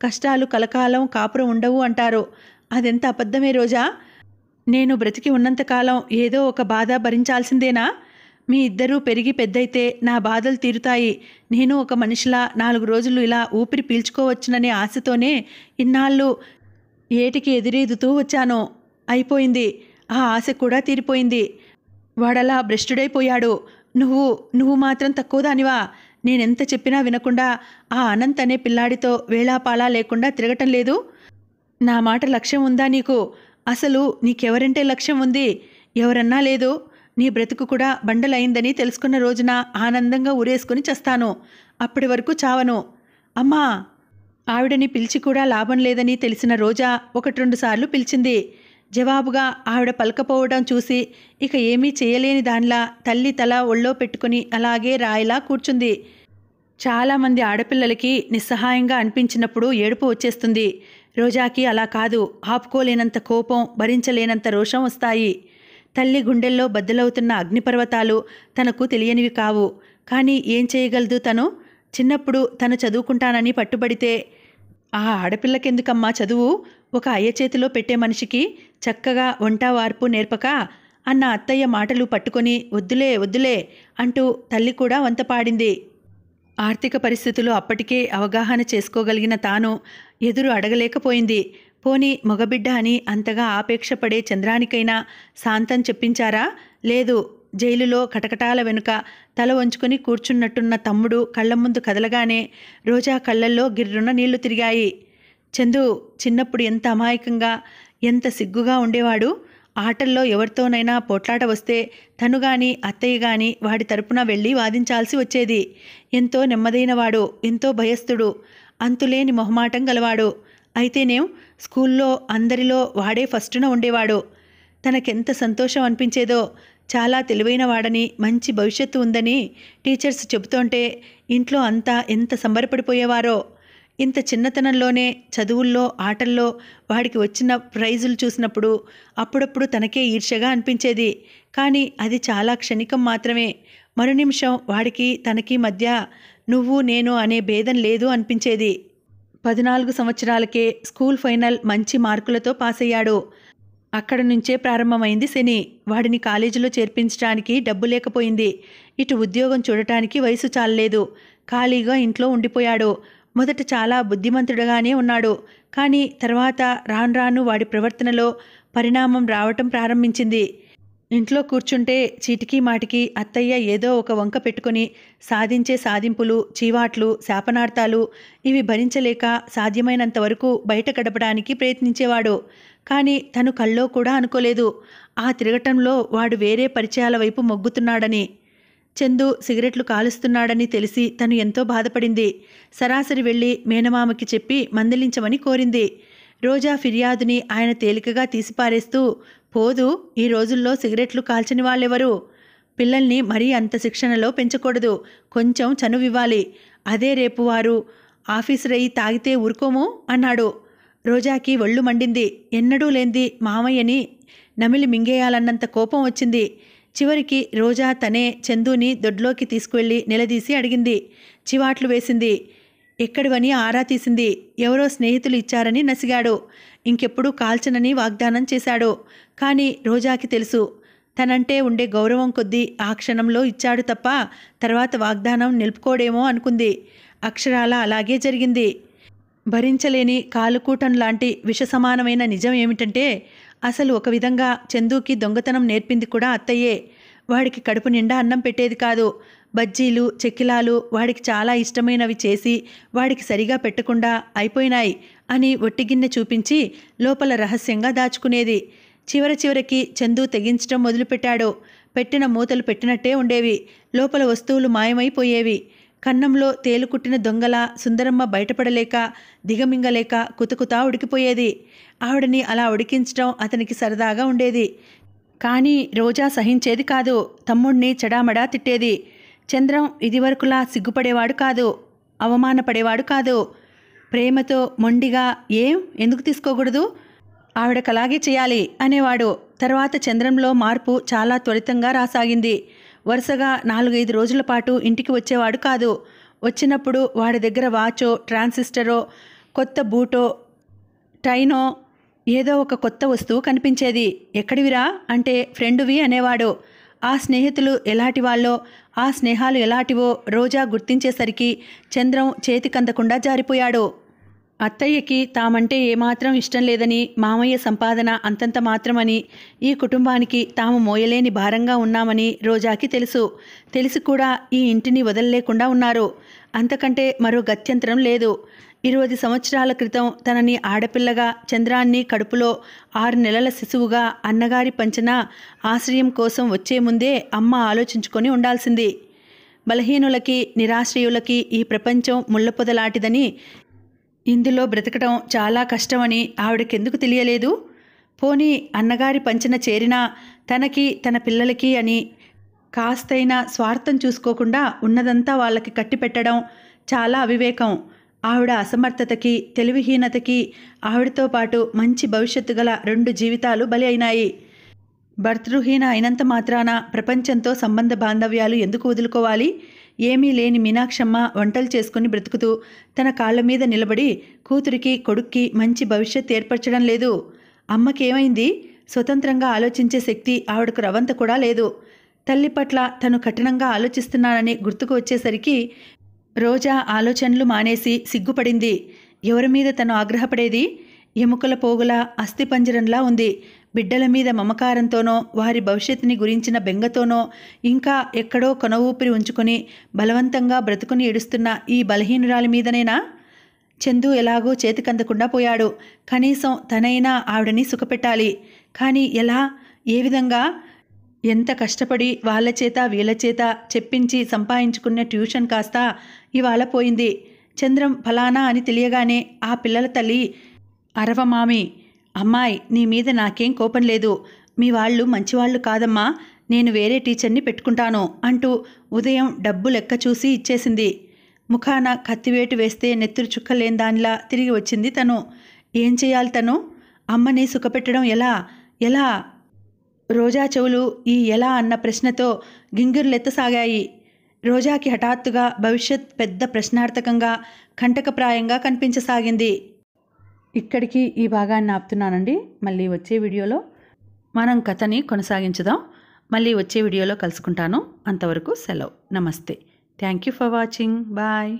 కష్టాలు కలకాలం కాపురం ఉండవు అంటారు. అదెంత అబద్ధమే రోజా? నేను బ్రతికి ఉన్నంతకాలం ఏదో ఒక బాధ భరించాల్సిందేనా? మీ ఇద్దరూ పెరిగి పెద్దయితే నా బాధలు తీరుతాయి. నేను ఒక మనిషిలా 4 రోజులు ఇలా ఊపిరి పీల్చుకోవచ్చుననే ఆశతోనే ఇన్నాళ్ళు ఏటికి ఎదురీదుతూ వచ్చాను. అయిపోయింది. ఆ ఆశ కూడా తీరిపోయింది. వాడలా భ్రష్టుడైపోయాడు. నువ్వు మాత్రం తక్కువ దానివా? నేనెంత చెప్పినా వినకుండా ఆ అనంత్ అనే పిల్లాడితో వేళాపాలా లేకుండా తిరగటం లేదు. నా మాట లక్ష్యం ఉందా నీకు? అసలు నీకెవరంటే లక్ష్యం ఉంది? ఎవరన్నా లేదు. నీ బ్రతుకు కూడా బండలైందని తెలుసుకున్న రోజున ఆనందంగా ఊరేసుకుని చస్తాను. అప్పటి వరకు చావను. అమ్మా! ఆవిడని పిలిచి కూడా లాభం లేదని తెలిసిన రోజా 1-2 సార్లు పిలిచింది. జవాబుగా ఆవిడ పలకపోవడం చూసి ఇక ఏమీ చేయలేని దానిలా తల్లి తల ఒళ్ళో పెట్టుకుని అలాగే రాయిలా కూర్చుంది. చాలామంది ఆడపిల్లలకి నిస్సహాయంగా అనిపించినప్పుడు ఏడుపు వచ్చేస్తుంది. రోజాకి అలా కాదు, ఆపుకోలేనంత కోపం, భరించలేనంత రోషం వస్తాయి. తల్లి గుండెల్లో బద్దలవుతున్న అగ్నిపర్వతాలు తనకు తెలియనివి కావు. కానీ ఏం చేయగలదు తను? చిన్నప్పుడు తను చదువుకుంటానని పట్టుబడితే, ఆ ఆడపిల్లకెందుకమ్మా చదువు, ఒక అయ్య చేతిలో పెట్టే మనిషికి చక్కగా వంట వార్పు నేర్పక అన్న అత్తయ్య మాటలు పట్టుకొని వద్దులే వద్దులే అంటూ తల్లి కూడా వంతపాడింది. ఆర్థిక పరిస్థితులు అప్పటికే అవగాహన చేసుకోగలిగిన తాను ఎదురు అడగలేకపోయింది. పోనీ మగబిడ్డ అని అంతగా ఆపేక్ష పడే చంద్రానికైనా శాంతం చెప్పించారా? లేదు. జైలులో కటకటాల వెనుక తల వంచుకొని కూర్చున్నట్టున్న తమ్ముడు కళ్ల ముందు కదలగానే రోజా కళ్ళల్లో గిర్రున నీళ్లు తిరిగాయి. చందు చిన్నప్పుడు ఎంత అమాయకంగా, ఎంత సిగ్గుగా ఉండేవాడు. ఆటల్లో ఎవరితోనైనా పోట్లాట వస్తే తను గాని అత్తయ్య గాని వాడి తరపున వెళ్ళి వాదించాల్సి వచ్చేది. ఎంతో నెమ్మదైనవాడు, ఎంతో భయస్థుడు, అంతులేని మొహమాటం గలవాడు. అయితేనేం స్కూల్లో అందరిలో వాడే ఫస్టున ఉండేవాడు. తనకెంత సంతోషం అనిపించేదో. చాలా తెలివైన వాడని, మంచి భవిష్యత్తు ఉందని టీచర్స్ చెబుతుంటే ఇంట్లో అంతా ఎంత సంబరపడిపోయేవారో. ఇంత చిన్నతనంలోనే చదువుల్లో, ఆటల్లో వాడికి వచ్చిన ప్రైజులు చూసినప్పుడు అప్పుడప్పుడు తనకే ఈర్ష్యగా అనిపించేది. కానీ అది చాలా క్షణికం మాత్రమే. మరు నిమిషం వాడికి తనకి మధ్య నువ్వు నేను అనే భేదం లేదు అనిపించేది. 14 సంవత్సరాలకే స్కూల్ ఫైనల్ మంచి మార్కులతో పాస్ అయ్యాడు. అక్కడ నుంచే ప్రారంభమైంది శని. వాడిని కాలేజీలో చేర్పించడానికి డబ్బు లేకపోయింది. ఇటు ఉద్యోగం చూడటానికి వయసు చాలలేదు. ఖాళీగా ఇంట్లో ఉండిపోయాడు. మొదట చాలా బుద్ధిమంతుడుగానే ఉన్నాడు. కానీ తర్వాత రాను రాను వాడి ప్రవర్తనలో పరిణామం రావటం ప్రారంభించింది. ఇంట్లో కూర్చుంటే చీటికి మాటికి అత్తయ్య ఏదో ఒక వంక పెట్టుకుని సాధించే సాధింపులు, చీవాట్లు, శాపనార్థాలు ఇవి భరించలేక సాధ్యమైనంత వరకు బయట గడపడానికి ప్రయత్నించేవాడు. కానీ తను కల్లో కూడా అనుకోలేదు ఆ తిరగటంలో వాడు వేరే పరిచయాల వైపు మొగ్గుతున్నాడని. చందు సిగరెట్లు కాలుస్తున్నాడని తెలిసి తను ఎంతో బాధపడింది. సరాసరి వెళ్ళి మేనమామకి చెప్పి మందలించమని కోరింది. రోజా ఫిర్యాదుని ఆయన తేలికగా తీసిపారేస్తూ, పోదు, ఈ రోజుల్లో సిగరెట్లు కాల్చని వాళ్ళెవరు? పిల్లల్ని మరీ అంత శిక్షణలో పెంచకూడదు. కొంచెం చనువివ్వాలి. అదే రేపు వారు ఆఫీసరయ్యి తాగితే ఊరుకోము అన్నాడు. రోజాకి ఒళ్ళు మండింది. ఎన్నడూ లేంది మామయ్యని నమిలి మింగేయాలన్నంత కోపం వచ్చింది. చివరికి రోజా తనే చందుని దొడ్లోకి తీసుకువెళ్ళి నిలదీసి అడిగింది. చివాట్లు వేసింది. ఎక్కడివని ఆరా తీసింది. ఎవరో స్నేహితులు ఇచ్చారని నసిగాడు. ఇంకెప్పుడు కాల్చనని వాగ్దానం చేశాడు. కానీ రోజాకి తెలుసు, తనంటే ఉండే గౌరవం కొద్దీ ఆ క్షణంలో ఇచ్చాడు తప్ప తర్వాత వాగ్దానం నిలుపుకోడేమో అనుకుంది. అక్షరాల అలాగే జరిగింది. భరించలేని కాలుకూటం లాంటి విషసమానమైన నిజం ఏమిటంటే, అసలు ఒక విధంగా చందుకి దొంగతనం నేర్పింది కూడా అత్తయ్యే. వాడికి కడుపు నిండా అన్నం పెట్టేది కాదు. బజ్జీలు, చెక్కిలాలు వాడికి చాలా ఇష్టమైనవి చేసి వాడికి సరిగా పెట్టకుండా అయిపోయినాయి అని ఒట్టిగిన్నె చూపించి లోపల రహస్యంగా దాచుకునేది. చివరికి చందు తెగించడం మొదలుపెట్టాడు. పెట్టిన మూతలు పెట్టినట్టే ఉండేవి. లోపల వస్తువులు మాయమైపోయేవి. కన్నంలో తేలుకుట్టిన దొంగల సుందరమ్మ బయటపడలేక, దిగమింగలేక కుతకుతా ఉడికిపోయేది. ఆవిడని అలా ఉడికించడం అతనికి సరదాగా ఉండేది. కానీ రోజా సహించేది కాదు. తమ్ముణ్ణి చెడామడా తిట్టేది. చంద్రం ఇదివరకులా సిగ్గుపడేవాడు కాదు, అవమానపడేవాడు కాదు. ప్రేమతో మొండిగా ఎందుకు తీసుకోకూడదు, ఆవిడకలాగే చేయాలి అనేవాడు. తర్వాత చంద్రంలో మార్పు చాలా త్వరితంగా రాసాగింది. వరుసగా 4-5 రోజుల పాటు ఇంటికి వచ్చేవాడు కాదు. వచ్చినప్పుడు వాడి దగ్గర వాచో, ట్రాన్సిస్టరో, కొత్త బూటో, టైనో ఏదో ఒక కొత్త వస్తువు కనిపించేది. ఎక్కడివిరా అంటే ఫ్రెండువి అనేవాడు. ఆ స్నేహితులు ఎలాంటి వాళ్ళో, ఆ స్నేహాలు ఎలాంటివో రోజా గుర్తించేసరికి చంద్రం చేతికందకుండా జారిపోయాడు. అత్తయ్యకి తామంటే ఏమాత్రం ఇష్టం లేదని, మామయ్య సంపాదన అంతంత మాత్రమని, ఈ కుటుంబానికి తాము మోయలేని భారంగా ఉన్నామని రోజాకి తెలుసు. తెలిసి కూడా ఈ ఇంటిని వదలలేకుండా ఉన్నారు. అంతకంటే మరో గత్యంతరం లేదు. 20 సంవత్సరాల క్రితం తనని ఆడపిల్లగా, చంద్రాన్ని కడుపులో 6 నెలల శిశువుగా అన్నగారి పంచన ఆశ్రయం కోసం వచ్చే ముందే అమ్మ ఆలోచించుకొని ఉండాల్సింది. బలహీనులకి, నిరాశ్రయులకి ఈ ప్రపంచం ముళ్ళపొదలాంటిదని, ఇందులో బ్రతకడం చాలా కష్టమని ఆవిడకెందుకు తెలియలేదు? పోనీ అన్నగారి పంచన చేరినా తనకి, తన పిల్లలకి అని కాస్తైనా స్వార్థం చూసుకోకుండా ఉన్నదంతా వాళ్ళకి కట్టిపెట్టడం చాలా అవివేకం. ఆవిడ అసమర్థతకి, తెలివిహీనతకి ఆవిడతో పాటు మంచి భవిష్యత్తు గల 2 జీవితాలు బలి అయినాయి. భర్తృహీన అయినంత మాత్రాన ప్రపంచంతో సంబంధ బాంధవ్యాలు ఎందుకు వదులుకోవాలి? ఏమీ లేని మీనాక్షమ్మ వంటలు చేసుకుని బ్రతుకుతూ తన కాళ్ల మీద నిలబడి కూతురికి, కొడుక్కి మంచి భవిష్యత్ ఏర్పరచడం లేదు. అమ్మకేమైంది? స్వతంత్రంగా ఆలోచించే శక్తి ఆవిడకు రవంత కూడా లేదు. తల్లి పట్ల తను కఠినంగా ఆలోచిస్తున్నానని గుర్తుకు వచ్చేసరికి రోజా ఆలోచనలు మానేసి సిగ్గుపడింది. ఎవరి మీద తను ఆగ్రహపడేది? ఎముకల పోగుల అస్థిపంజరంలా ఉంది. బిడ్డల మీద మమకారంతోనో, వారి భవిష్యత్తుని గురించిన బెంగతోనో, ఇంకా ఎక్కడో కొన ఊపిరి ఉంచుకొని బలవంతంగా బ్రతుకుని ఏడుస్తున్న ఈ బలహీనురాలి మీదనేనా? చందు ఎలాగో చేతికందకుండా పోయాడు. కనీసం తనైనా ఆవిడని సుఖపెట్టాలి. కానీ ఎలా? ఏ విధంగా? ఎంత కష్టపడి వాళ్ళ చేత వీళ్ళ చేత చెప్పించి సంపాదించుకున్న ట్యూషన్ కాస్త ఇవాళ పోయింది. చంద్రం ఫలానా అని తెలియగానే ఆ పిల్లల తల్లి అరవమామి, అమ్మాయి నీ మీద నాకేం కోపం లేదు, మీ వాళ్ళు మంచివాళ్ళు కాదమ్మా, నేను వేరే టీచర్ని పెట్టుకుంటాను అంటూ ఉదయం డబ్బు లెక్క చూసి ఇచ్చేసింది. ముఖాన కత్తివేటు వేస్తే నెత్తురు చుక్కలేని దానిలా తిరిగి వచ్చింది తను. ఏం చేయాలి తను? అమ్మని సుఖపెట్టడం ఎలా? ఎలా? రోజా చెవులు ఈ ఎలా అన్న ప్రశ్నతో గింగిర్లెత్తసాగాయి. రోజాకి హఠాత్తుగా భవిష్యత్ పెద్ద ప్రశ్నార్థకంగా, కంటకప్రాయంగా కనిపించసాగింది. ఇక్కడికి ఈ భాగాన్ని ఆపుతున్నానండి. మళ్ళీ వచ్చే వీడియోలో మనం కథని కొనసాగించుదాం. మళ్ళీ వచ్చే వీడియోలో కలుసుకుంటాను. అంతవరకు సెలవు. నమస్తే. Thank you for watching. Bye.